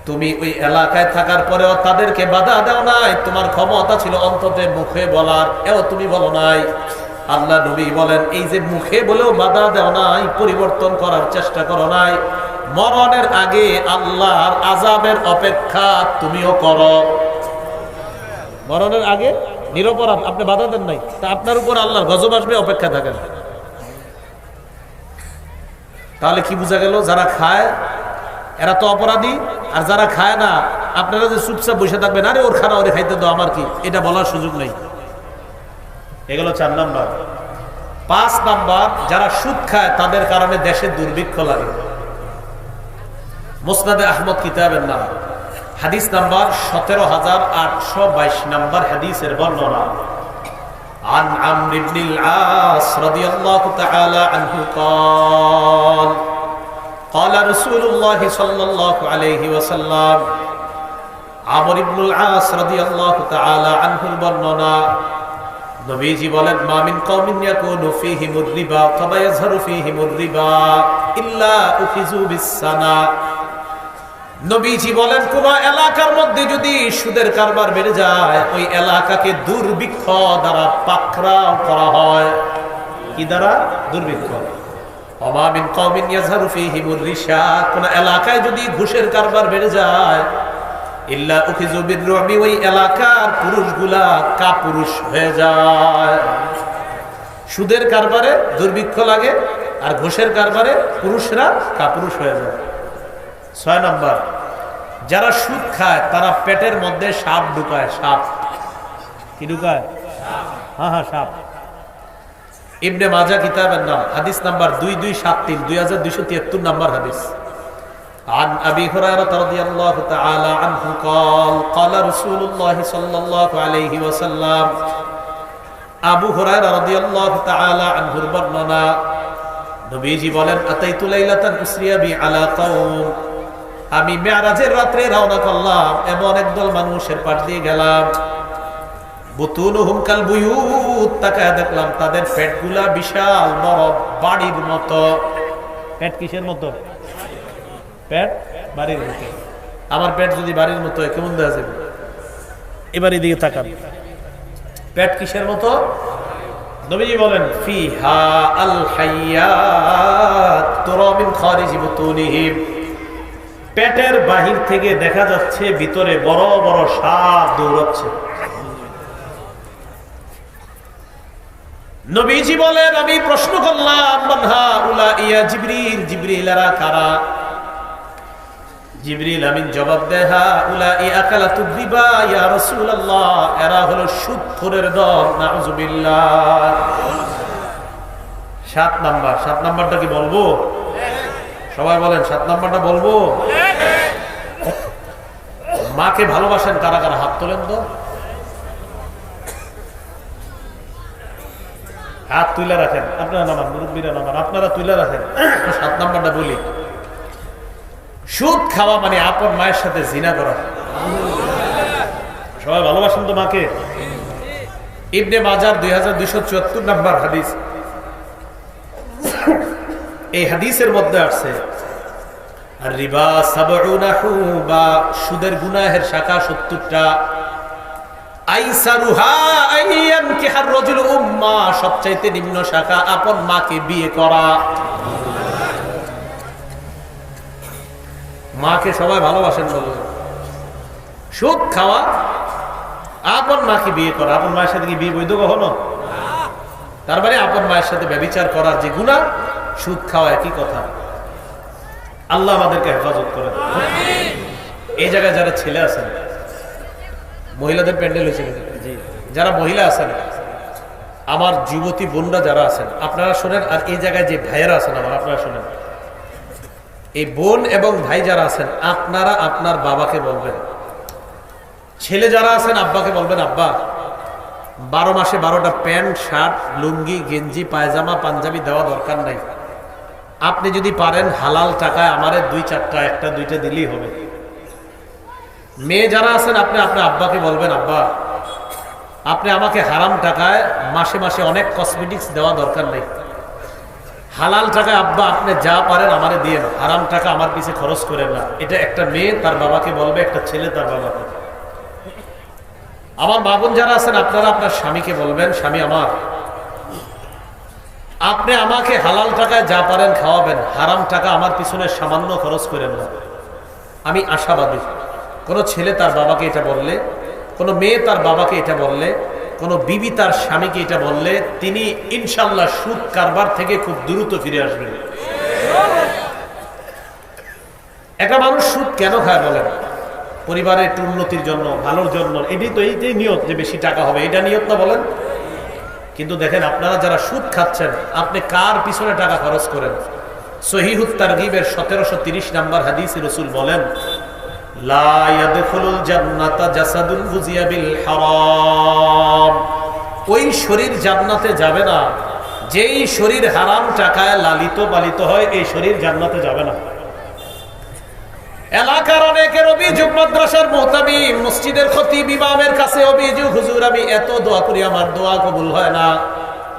তুমি ওই এলাকায় থাকার পরেও তাদেরকে বাধা দাও নাই। তোমার ক্ষমতা ছিল অন্তত মুখে বলার, এও তুমি বলো নাই। আল্লাহ নবী বলেন, এই যে মুখে বলেও বাধা দাও নাই, পরিবর্তন করার চেষ্টা করো নাই, মরণের আগে আল্লাহর আযাবের অপেক্ষা তুমিও করো। মরণের আগে নিরপরাধ, আপনি বাধা দেন নাই, তা আপনার উপর আল্লাহর গজব আসবে, অপেক্ষা থাকেন। তাহলে কি বোঝা গেল? যারা খায় এরা তো অপরাধী, আর যারা খায় না, আপনারা যে চুপচাপ বসে থাকবেন, আরে ওর খানা ওরে খাইতে দাও, আমার কি, এটা বলার সুযোগ নেই। এগুলো 4 নাম্বার। 5 নাম্বার, যারা সুদ খায় তাদের কারণে দেশে দুর্ভিক্ষ লাগে। মুসনাদে আহমদ কিতাবের নাম, হাদিস নাম্বার 17822 নাম্বার হাদিসের বর্ণনা। عن عمرو بن العاص رضي الله تعالى عنه قال قال رسول الله صلى الله عليه وسلم, আমর ইবনুল আস রাদিয়াল্লাহু তাআলা আনহুর বর্ণনা, নবীজি বলেন, মা মিন কওমিন ইয়াকুনু ফীহিমুর রিবা কামা ইয়াযহারু ফীহিমুর রিবা ইল্লা উখিযু বিসসানা। নবীজি বলেন কোন এলাকার মধ্যে যদি সুদের কারবার বেড়ে যায় ওই এলাকাকে দুর্ভিক্ষ দ্বারা পাকড়াও করা হয়। কি দ্বারা? দুর্ভিক্ষ। ওমা মিন কওমিন ইয়াযহারু ফীহিমুর রিশা, কোন এলাকায় যদি ঘুষের কারবার বেড়ে যায় ইল্লা উখিযু বিররুবি, ওই এলাকার পুরুষগুলা কাপুরুষ হয়ে যায়। সুদের কারবারে দুর্ভিক্ষ লাগে আর ঘুষের কারবারে পুরুষরা কাপুরুষ হয়ে যায়। 6 নাম্বার, যারা সুদ খায় তারা পেটের মধ্যে সাপ ঢুকায়। সাপ কি ঢুকায়? হ্যাঁ, সাপ। ইবনে মাজাহ কিতাবের নাম, হাদিস নাম্বার 2273, 2273 নাম্বার হাদিস। عن أبي هريرة رضي الله تعالى عنه قال قال رسول الله صلى الله عليه وسلم আবু হুরায়রা রাদিয়াল্লাহু তাআলা আনহুর বর্ণনা, নবীজি বলেন আতাইতু লাইলাতান উসরিয়া বি আলা কওম, আমি মেরাজের রাতে রওনা করলাম এমন একদল মানুষের পাশ দিয়ে গেলাম। বুতুনুহুম কাল বুয়ুত, তাকায় দেখলাম তাদের পেটগুলা বিশাল বড় বাড়ির মতো। পেট কিসের মতো? পেট বাড়ির মতো। আমার পেট যদি বাড়ির মতো হয় কেমন দেখা যাবে? এবার এদিকে তাকান, পেট কিসের মতো? নবীজি বলেন ফিহা আল হাইয়াত তুরা মিন খারিজি বুতুনিহিম, পেটের বাহির থেকে দেখা যাচ্ছে ভিতরে বড় বড় সাপ দৌড়াচ্ছে। নবীজি বলেন আমি প্রশ্ন করলাম মানহা উলা ইয়া জিবরিল, জিবরিলেরা কারা? জিবরিল আমিন জবাব দেয় হা উলাই আকালাতুর রিবা ইয়া রাসূলুল্লাহ, এরা হলো সুদখোরের দল, নাউযুবিল্লাহ। 7 নাম্বার, 7 নাম্বারটা কি বলবো? সবাই বলেন 7 নাম্বারটা বলবো। মাকে ভালোবাসেন কারা কারা? হাত তোলেন তো, হাত তুলে রাখেন। আপনারা নামান, মুরব্বীরা নামান, আপনারা তুলে রাখেন। 7 নাম্বারটা বলি, সুদ খাওয়া মানে আপন মায়ের সাথে জিনা করা। সবাই ভালোবাসেন তো মাকে? ইবনে মাজাহ 2274 নাম্বার হাদিস। এই হাদিসের মধ্যে আছে আর রিবা সাবউনা হুবা, সুদের গুনাহের শাখা 70টা। আইসারুহা আইয়ান কিহার রাজুল উম্মা, সবচাইতে নিম্ন শাখা আপন মাকে বিয়ে করা। মাকে সবাই ভালোবাসেন বলে সুদ খাওয়া, আপন মাকে বিয়ে করা। আপন মায়ের সাথে কি বিয়ে বৈধ কখনো? তার মানে আপন মায়ের সাথে ব্যভিচার করার যে গুনাহ, সুদ খাওয়া একই কথা। আল্লাহ আমাদেরকে হেফাজত করেন। এই জায়গায় যারা ছেলে আছেন, মহিলাদের প্যান্ডেল হয়েছে, যারা মহিলা আছেন, আমার যুবতী বোনরা যারা আছেন আপনারা শোনেন, আর এই জায়গায় যে ভাইয়েরা আছেন আমার, আপনারা শোনেন। এই বোন এবং ভাই যারা আছেন আপনারা আপনার বাবাকে বলবেন, ছেলে যারা আছেন আব্বাকে বলবেন আব্বা 12 মাসে 12টা প্যান্ট, শার্ট, লুঙ্গি, গেঞ্জি, পায়জামা, পাঞ্জাবি দেওয়া দরকার নাই। আপনি যদি পারেন হালাল টাকায় আমারে 2-4টা, 1-2টা দিলেই হবে। মেয়ে যারা আছেন আপনি আপনার আব্বাকে বলবেন আব্বা আপনি আমাকে হারাম টাকায় মাসে মাসে অনেক কসমেটিক্স দেওয়া দরকার নেই, হালাল টাকায় আব্বা আপনি যা পারেন আমারে দিয়ে, হারাম টাকা আমার পিছে খরচ করেন না। এটা একটা মেয়ে তার বাবাকে বলবে, একটা ছেলে তার বাবাকে। আমার মা বোন যারা আছেন আপনারা আপনার স্বামীকে বলবেন স্বামী আমার আপনি আমাকে হালাল টাকায় যা পারেন খাওয়াবেন, হারাম টাকা আমার পিছনে সামান্য খরচ করেন না। আমি আশাবাদী কোনো ছেলে তার বাবাকে এটা বললে, কোনো মেয়ে তার বাবাকে এটা বললে, কোনো বিবি তার স্বামীকে এটা বললে তিনি ইনশাল্লাহ সুদ কারবার থেকে খুব দ্রুত ফিরে আসবেন। একটা মানুষ সুদ কেন খায় বলেন? পরিবারের একটু উন্নতির জন্য, ভালোর জন্য। এটাই তো এইটাই নিয়ত যে বেশি টাকা হবে, এটা নিয়ত না বলেন? কিন্তু দেখেন আপনারা যারা সুদ খাচ্ছেন আপনি কার পিছনে টাকা খরচ করেন? সহিহুত তারগিবের 1730 নাম্বার হাদিসে রাসূল বলেন লা ইয়াদখুলুল জান্নাতা জাসাদুন বুজিয়া বিল হারাম, ওই শরীর জান্নাতে যাবে না যেই শরীর হারাম টাকায় লালিত পালিত হয়, এই শরীর জান্নাতে যাবে না। এলাকার অনেকের অভিযোগ, মাদ্রাসার মুহতামিম, মসজিদের খতিব, ইমামের কাছে অভিযোগ, হুজুর আমি এত দোয়া করি আমার দোয়া কবুল হয় না।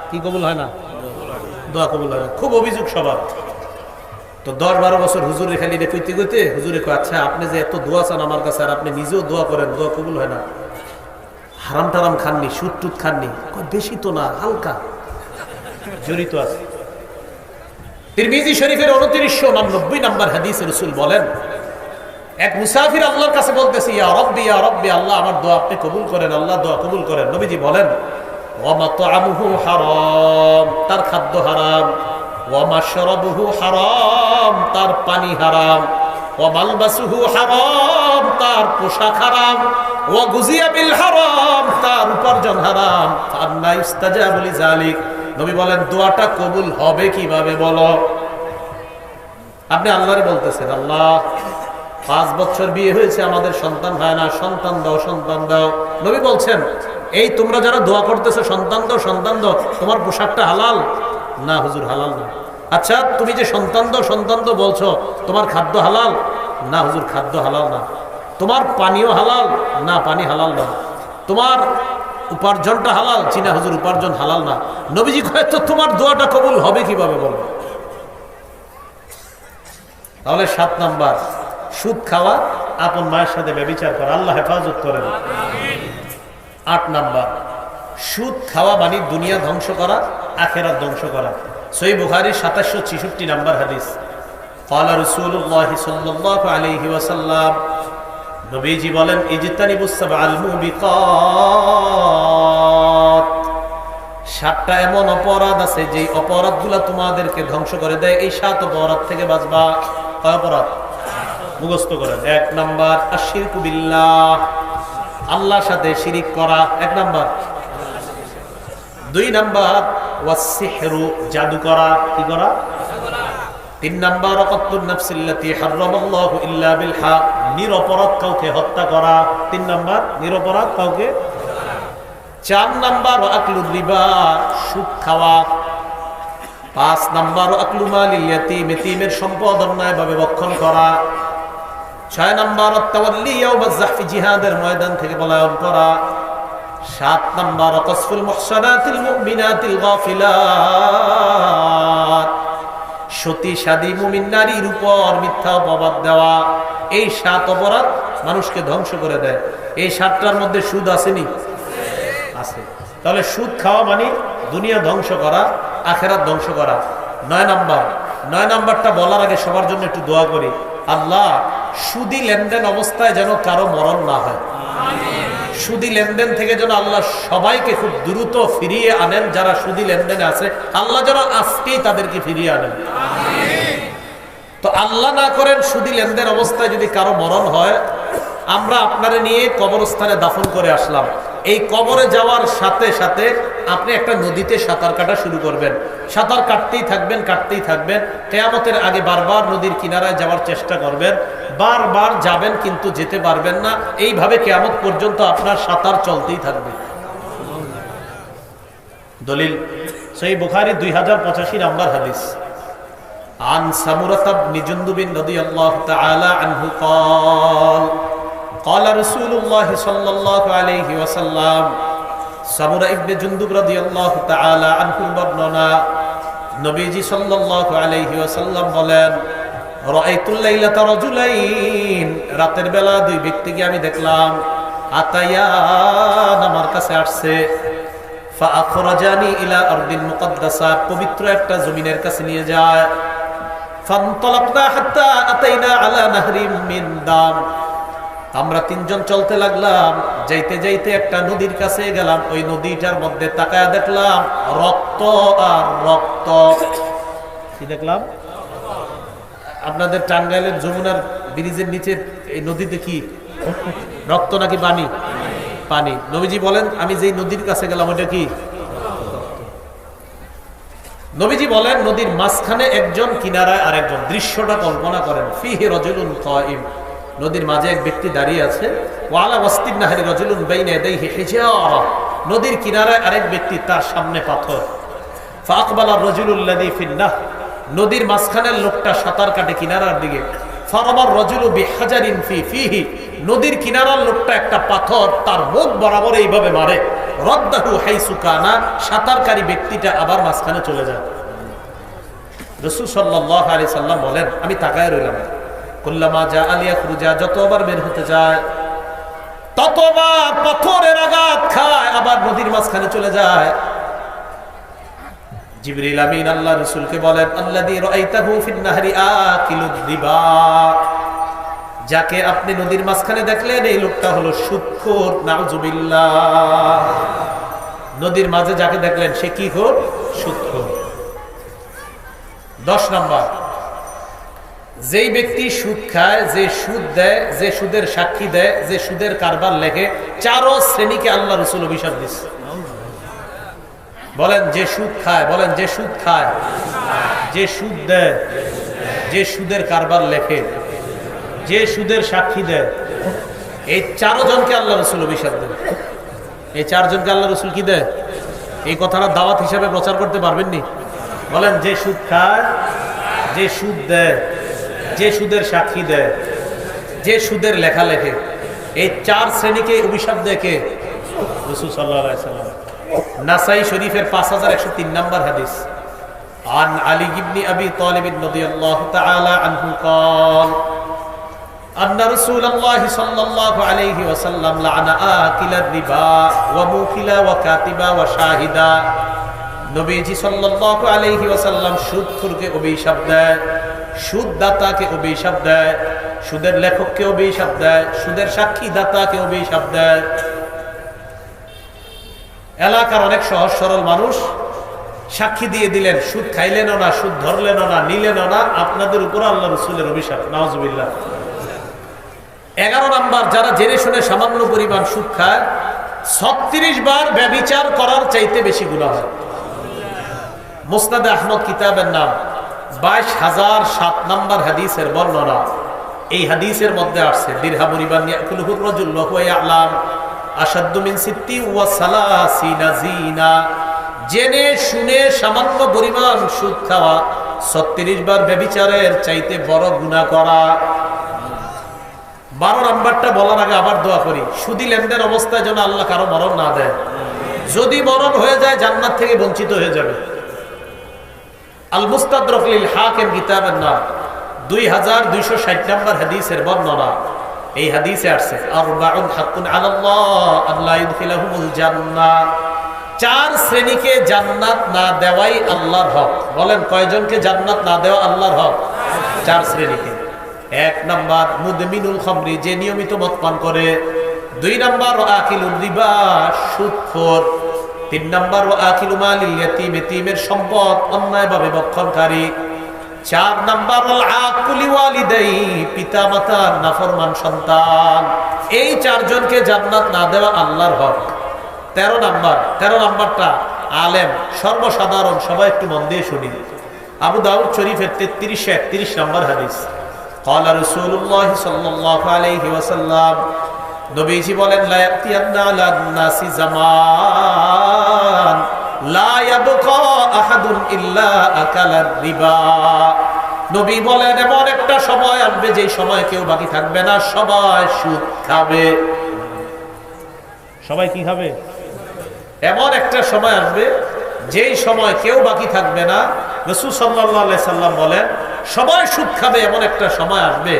কি কবুল হয় না? দোয়া কবুল হয় না। খুব অভিযোগ সবার। তো 10-12 বছর হুজুরে খালি রে কইতে কইতে হুজুরে কয়, আচ্ছা আপনি যে এত দোয়া চান আমার কাছে আর আপনি নিজেও দোয়া করেন, দোয়া কবুল হয় না, হারাম টারাম খাননি, সুদ টুদ খাননি? বেশি তো না, হালকা জড়িত আছে। তিরমিজি শরীফের 2999 নম্বর হাদিসে রাসূল বলেন, এক মুসাফির আল্লাহর কাছে বলতেছে, ইয়া রাব্বি ইয়া রাব্বি, আল্লাহ আমার দোয়া আপনি কবুল করেন, আল্লাহ দোয়া কবুল করেন। নবীজি বলেন, ওয়া মাতআমুহু হারাম, তার খাদ্য হারাম, ওয়া মাশরাবুহু হারাম, তার পানি হারাম, ওয়া মালবাসুহু হারাম, তার পোশাক হারাম, ওয়া গুজিয়া বিল হারাম, তার উপার্জন হারাম। ফান্না ইস্তাজাবু লিযালিক, নবী বলেন দোয়াটা কবুল হবে কিভাবে বলো? আপনি আল্লাহরে বলতেছেন, আল্লাহ 5 বছর বিয়ে হয়েছে, আমাদের সন্তান হয় না, সন্তান দাও, সন্তান দাও। নবী বলছেন, এই তোমরা যারা দোয়া করতেছো সন্তান দাও, সন্তান দাও, তোমার পোশাকটা হালাল না? হুজুর হালাল না। আচ্ছা তুমি যে সন্তান দাও বলছো, তোমার খাদ্য হালাল না? হুজুর খাদ্য হালাল না। তোমার পানীয় হালাল না? পানি হালাল না। তোমার উপার্জনটা হালাল? চিনা হুজুর উপার্জন হালাল না। নবীজি কয়, তো তোমার দোয়াটা কবুল হবে কিভাবে বলো? তাহলে 7 নাম্বার, সুদ খাওয়া, আপন মায়ের সাথে ব্যভিচার করা, আল্লাহ হেফাজত করেন। 8 নাম্বার, সুদ খাওয়া মানে দুনিয়া ধ্বংস করা, আখিরাত ধ্বংস করা। সহিহ বুখারী 2766 নাম্বার হাদিস, ক্বালা রাসূলুল্লাহ সাল্লাল্লাহু আলাইহি ওয়াসাল্লাম, নবীজি বলেন, ইজতানিবুস সাবআল মুবিকাত, 7টা এমন অপরাধ আছে যে অপরাধগুলো তোমাদেরকে ধ্বংস করে দেয়, এই 7 অপরাধ থেকে বাঁচবা। কয় অপরাধ? মুখস্থ করেন। 1 নাম্বার আশিরকু বিল্লাহ, আল্লাহর সাথে শিরিক করা 1 নাম্বার। 2 নাম্বার ওয়াসসিহরু, জাদু করা, কি করা? 3 নাম্বার ওয়াকাতুন নাফসিল্লাতী হারামাল্লাহু ইল্লা বিল হক, নিরপরাধ কাউকে হত্যা করা। 3 নাম্বার নিরপরাধ কাউকে। 4 নাম্বার আকলুর রিবা, সুদ খাওয়া। 5 নাম্বার আকলু মালিল ইয়াতীম, ইয়াতীমের সম্পদ অন্যায়ভাবে ভক্ষণ করা। 6 নাম্বার তাওয়াল্লি ইয়াউমাজ যাহফি, জিহাদের ময়দান থেকে পলায়ন করা। 7 নাম্বার কাসফুল মুহসানাতিল মুমিনাতিল গাফিলাত, সতী সাদী মুমিন নারীর উপর মিথ্যা অপবাদ দেওয়া। এই 7 অপরাধ মানুষকে ধ্বংস করে দেয়। এই 7টার মধ্যে সুদ আসেনি? আছে। তাহলে সুদ খাওয়া মানে দুনিয়া ধ্বংস করা, আখিরাত ধ্বংস করা। 9 নাম্বারটা বলার আগে সবার জন্য একটু দোয়া করি, আল্লাহ সুদি লেনদেন অবস্থায় যেন কারো মরণ না হয়। সুদি লেনদেন থেকে যেন আল্লাহ সবাইকে খুব দ্রুত ফিরিয়ে আনেন। যারা সুদি লেনদেনে আছে, আল্লাহ যেন আজকেই তাদেরকে ফিরিয়ে আনেন। তো আল্লাহ না করেন, সুদি লেনদেন অবস্থায় যদি কারো মরণ হয়, আমরা আপনারা নিয়ে কবরস্থানে দাফন করে আসলাম। এই কবরে যাওয়ার সাথে সাথে আপনি একটা নদীতে সাঁতার কাটা শুরু করবেন। সাঁতার কাটতেই থাকবেন, কাটতেই থাকবেন। কিয়ামতের আগে বারবার নদীর কিনারায় যাওয়ার চেষ্টা করবেন। বারবার যাবেন কিন্তু যেতে পারবেন না। এইভাবে কিয়ামত পর্যন্ত আপনার সাঁতার চলতেই থাকবে। দলিল সহিহ বুখারী 2085 নাম্বার হাদিস, আন সামুরাহ ইবনে জুনদুব রাদিয়াল্লাহু তাআলা আনহু قال قال رسول الله صلى الله عليه وسلم, সামুরা ইবনে জুনদুব রাদিয়াল্লাহু তাআলা আনহু বর্ণনা, নবীজি সাল্লাল্লাহু আলাইহি ওয়াসাল্লাম বলেন, রাআইতুল লাইলাতা রাজুলাইন, রাতের বেলা 2 ব্যক্তিকে আমি দেখলাম, আতায়ান, আমার কাছে আসছে, ফাআখরাজানি ইলা আরদিন মুকদ্দাসা, পবিত্র একটা জমিনের কাছে নিয়ে যায়। ফানতালাকনা হাত্তা আতাইনা আলা নাহরিম মিন দাম, আমরা 3 জন চলতে লাগলাম। যাইতে যাইতে একটা নদীর কাছে গেলাম। ওই নদীটার মধ্যে তাকায়া দেখলাম রক্ত আর রক্ত। কি দেখলাম? আপনাদের টাঙ্গাইলের যমুনার ব্রিজের নিচে এই নদীতে কি রক্ত নাকি পানি? পানি। নবীজি বলেন, আমি যেই নদীর কাছে গেলাম ওটা কি? নবীজি বলেন, নদীর মাঝখানে একজন, কিনারায় আরেকজন। দৃশ্যটা কল্পনা করেন, ফিহি রাজুলুন কায়িম, নদীর মাঝে এক ব্যক্তি দাঁড়িয়ে আছে। ওয়ালা ওয়াসতিন নাহরি রাজুলুন বাইনা ইয়াদাইহি হিজারা, নদীর কিনারায় আরেক ব্যক্তি, তার সামনে পাথর। ফাআকবালা রাজুলুল্লাযী ফিন নাহর, নদীর মাঝখানের লোকটা সাঁতার কাটে কিনারার দিকে। ফারামার রাজুলু বিহাজারিন ফিহি, নদীর কিনারার লোকটা একটা পাথর তার মুখ বরাবর এইভাবে মারে। রদ্দাহু হাইসু কানা, সাঁতারকারী ব্যক্তিটা আবার মাঝখানে চলে যায়। রাসূল সাল্লাল্লাহু আলাইহি সাল্লাম বলেন, আমি তাকায় রইলাম। কুল্লামা জা আলিয়া খুরুজা, যতবার বের হতে যায় ততবার পাথরের আঘাত খায়, আবার নদীর মাঝখানে চলে যায়। জিবরিল আমিন আল্লাহ রাসূলকে বলেন, আল্লাযী রাআইতাহু ফিন নাহরি আকিলুদ রিবা, যাকে আপনি নদীর মাঝখানে দেখলেন এই লোকটা হলো সুদখোর, নাউজুবিল্লাহ। নদীর মাঝে যাকে দেখলেন সে কি খোর? সুদখোর। 10 নম্বর, যেই ব্যক্তি সুদ খায়, যে সুদ দেয়, যে সুদের সাক্ষী দেয়, যে সুদের কারবার লেখে, 4 শ্রেণীকে আল্লাহ রাসূল অভিশাপ দিচ্ছে। বলেন যে সুদ খায়, বলেন যে সুদ খায়, যে সুদ দেয়, যে সুদের কারবার লেখে, যে সুদের সাক্ষী দেয়, এই 4 জনকে আল্লাহ রাসূল অভিশাপ দেন। এই 4 জনকে আল্লাহ রাসূল কি দেয়? এই কথাটা দাওয়াত হিসাবে প্রচার করতে পারবেননি? বলেন যে সুদ খায়, যে সুদ দেয়, যে সুদের সাক্ষী দেয়, যে সুদের লেখা লেখে, এই 4 শ্রেণীকে অভিশাপ দেয় কে? রাসূল সাল্লাল্লাহু আলাইহি ওয়াসাল্লাম। নাসাই শরীফের 5103 নম্বর হাদিস। আন আলী ইবনে আবি তালিব রাদিয়াল্লাহু তাআলা আনহু قال أن رسول الله صلى الله عليه وسلم لعن آكل الربا وموكلا وكاتبا وشاهدا। নবীজি সাল্লাল্লাহু আলাইহি ওয়াসাল্লাম সুদখোরকে অভিশাপ দেয়, সুদদাতাকে অভিশাপ দেয়, সুদের লেখককে অভিশাপ দেয়, সুদের সাক্ষী দাতাকে অভিশাপ দেয়। এলাকার অনেক সহজ সরল মানুষ সাক্ষী দিয়ে দিলেন, সুদ খাইলেনও না, সুদ ধরলেনও না, নিলেনও না, আপনাদের উপর আল্লাহ রাসূলের অভিশাপ, নাউজুবিল্লাহ। 11 নাম্বার, যারা জেনে শুনে সামান্য পরিমাণ সুদ খায়, 36 বার ব্যভিচার করার চাইতে বেশি গুনাহ হয়। মুসনাদ আহমদ কিতাবের নাম 22007 নম্বর হাদিসের বর্ণনা। এই হাদিসের মধ্যে আসছে, দিরহামুন ইবান ইয়াকুলুর রাজুল ওয়া হুয়া ইয়ালাম আশাদ্দু মিন 36 জিনা। জেনে শুনে সামান্য পরিমাণ সুদ খাওয়া 36 বার ব্যভিচারের চাইতে বড় গুনাহ করা। 12 নাম্বারটা বলার আগে আবার দোয়া করি, সুদী লেনদেন অবস্থায় যেন আল্লাহ কারো মরণ না দেয়। যদি মরণ হয়ে যায় জান্নাত থেকে বঞ্চিত হয়ে যাবে। আল মুস্তাদরাক লিল হাকিম কিতাবের নাম 2260 নম্বর হাদিসের বর্ণনা। এই হাদিসে আসছে, আরবাউন হাক্কুন আলাল্লাহ আল্লা ইদখিলাহুমুল জান্নাহ। 4 শ্রেণীকে জান্নাত না দেওয়াই আল্লাহর হক। বলেন কয়জনকে জান্নাত না দেওয়া আল্লাহর হক? 4 শ্রেণীকে। 1 নাম্বার মুদমিনুল খামরি, যে নিয়মিত মদ পান করে। 2 নাম্বার আকিলুর রিবা, সুদখোর। 3 নাম্বার আকিলু মালিল ইয়াতীম, ইয়াতীমের সম্পদ অন্যায়ভাবে ভক্ষণকারী। 4 নাম্বার আকুলি ওয়ালিদাই, পিতামাতার নাফরমান সন্তান। এই 4 জনকে জান্নাত না দেওয়া আল্লাহর হক। 13 নাম্বারটা আলেম, সর্বসাধারণ, সবাই একটু মন দিয়ে শুনি। আবু দাউদ শরীফের 3331 নম্বর হাদিস। قال رسول الله صلى الله عليه وسلم, নবীজি বলেন, লা ইয়াতিয়ান্না আলান নাসি জামান লা ইয়াবকা আহাদুন ইল্লা আকালার রিবা। নবী বলেন, এমন একটা সময় আসবে যেই সময় কেউ বাকি থাকবে না, সবাই সুদ খাবে। সবাই কি খাবে? এমন একটা সময় আসবে যেই সময় কেউ বাকি থাকবে না। রাসূল সাল্লাল্লাহু আলাইহি সাল্লাম বলেন, সবাই সুদ খাবে, এমন একটা সময় আসবে।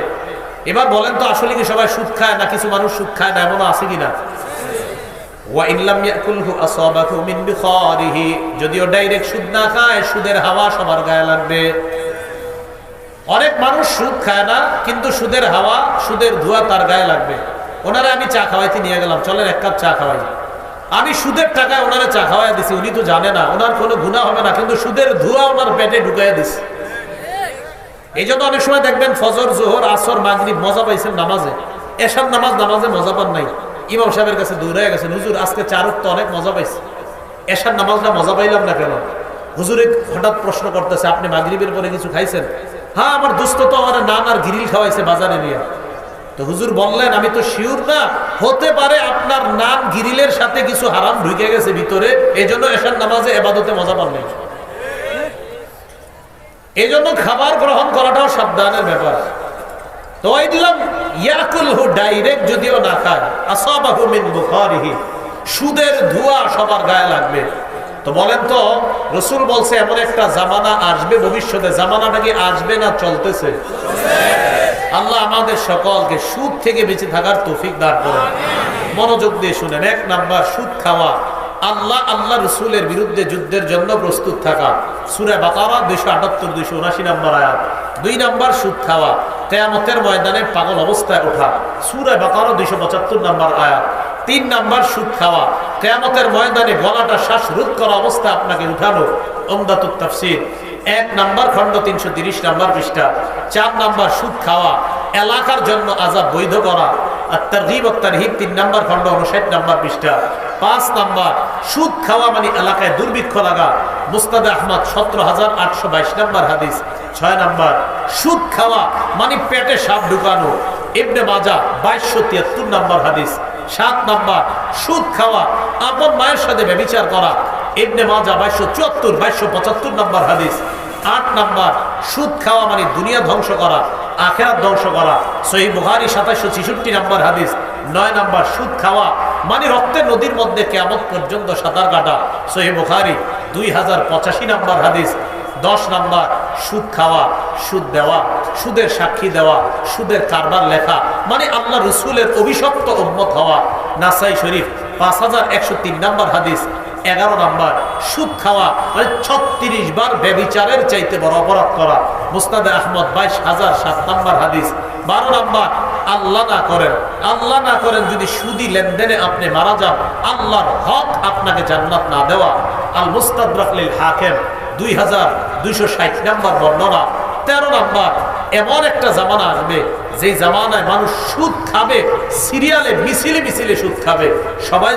এবার বলেন তো, আসলে কি সবাই সুদ খায় না কিছু মানুষ সুদ খায় না? এমন আছে কিনা? ওয়া ইন লাম ইয়াকুলহু আসাবাহু মিন বিখারিহি, যদিও ডাইরেক্ট সুদ না খায়, সুদের হাওয়া সবার গায়ে লাগবে। অনেক মানুষ সুদ খায় না, কিন্তু সুদের হাওয়া, সুদের ধোঁয়া তার গায়ে লাগবে। ওনারা আমি চা খাওয়াইতে নিয়ে গেলাম, চলেন 1 কাপ চা খাওয়াই। আমি সুদের টাকায় ওনারা চা খাওয়াই দিছি, উনি তো জানে না, ওনার কোনো গুনাহ হবে না, কিন্তু সুদের ধোঁয়া ওনার পেটে ঢুকাইয়া দিছি। এই জন্য অনেক সময় দেখবেন ফজর, জোহর, আসর, মাগরিব মজা পাইছেন নামাজে, এশার নামাজে মজা পান নাই। ইমাম সাহেবের কাছে দৌড়ায় গেছেন, হুজুর আজকে 4 ওয়াক্ত অনেক মজা পাইছি, এশার নামাজটা মজা পাইলাম না কেন? হুজুরে হঠাৎ প্রশ্ন করতেছে, আপনি মাগরিবের পরে কিছু খাইছেন? হ্যাঁ, আমার দোস্ত তো আমার নান আর গিরিল খাওয়াইছে বাজারে নিয়ে। তো হুজুর বললেন, আমি তো শিওর না, হতে পারে আপনার নান গিরিলের সাথে কিছু হারাম ঢুকে গেছে ভিতরে, এই জন্য এশার নামাজে ইবাদতে মজা পান নাই। এই জন্য খাবার গ্রহণ করাটাও সাবধানের ব্যাপার। তো ওই দিলাম ইয়াকুলহু, ডাইরেক্ট যদিও না খায়, আসাবাহু মিন বুখারিহি, সুদের ধোঁয়া সবার গায়ে লাগবে। তো বলেন তো, রসুল বলছে এমন একটা জামানা আসবে ভবিষ্যতে, জামানাটা কি আসবে না চলতেছে? আল্লাহ আমাদের সকলকে সুদ থেকে বেঁচে থাকার তৌফিক দান করেন। মনোযোগ দিয়ে শুনেন। 1 নাম্বার, সুদ খাওয়া। আল্লাহ রসুলের বিরুদ্ধে যুদ্ধের জন্য প্রস্তুত থাকা। সূরা বাকারা 278 279 নম্বর আয়াত। 2 নাম্বার, সুদ খাওয়া। কিয়ামতের ময়দানে পাগল অবস্থায় ওঠা। সূরা বাকারা 275 নম্বর আয়াত। 3 নাম্বার, সুদ খাওয়া। কিয়ামতের ময়দানে গলাটা শ্বাসরোধ করা অবস্থায় আপনাকে উঠানো। উমদাতুত তাফসীর 1 নাম্বার খণ্ড 330 নাম্বার পৃষ্ঠা। 4 নাম্বার, সুদ খাওয়া এলাকার জন্য আযাব বৈধ করা। আত-তারগীব ওয়াত তারহীব 3 নাম্বার খণ্ড 59 নাম্বার পৃষ্ঠা। 5 নাম্বার, সুদ খাওয়া মানে এলাকায় দুর্ভিক্ষ লাগা। মুসনাদ আহমদ 17822 নাম্বার হাদিস। 6 নাম্বার, সুদ খাওয়া মানে পেটে সাপ ঢুকানো। ইবনে মাজাহ 2273 নাম্বার হাদিস। 7 নাম্বার, সুদ খাওয়া আপন মায়ের সাথে ব্যভিচার করা। ইবনে মাজাহ 2274 2275 নাম্বার হাদিস। 8 নাম্বার, সুদ খাওয়া মানে দুনিয়া ধ্বংস করা, আখিরাত ধ্বংস করা। সহিহ বুখারী 2766 নাম্বার হাদিস। 9 নাম্বার, সুদ খাওয়া মানে রক্তের নদীর মধ্যে কিয়ামত পর্যন্ত সাঁতার কাটা। সহিহ বুখারী 2085 নাম্বার হাদিস। 10 নাম্বার, সুদ খাওয়া, সুদ দেওয়া, সুদের সাক্ষী দেওয়া, সুদের কারবার লেখা মানে আল্লাহ রসুলের অভিশপ্ত উম্মত হওয়া। নাসাই শরীফ 5103 নাম্বার হাদিস। 11 নাম্বার, সুদ খাওয়া মানে 36 বার ব্যভিচারের চাইতে বড় অপরাধ করা। মুসনাদ আহমদ 22007 নাম্বার হাদিস। 12 নাম্বার, আল্লাহ না করেন যদি সুদি লেনদেনে আপনি মারা যান, আল্লাহর হক আপনাকে জান্নাত না দেওয়া। আল মুস্তাদরাক লিল হাকিম 2260 নাম্বার বর্ণনা। 13 নাম্বার, এমন একটা জামানা আসবে যে জামানায় মানুষ সুদ খাবে, সিরিয়ালে মিছিলে মিছিলে সুদ খাবে। সবাই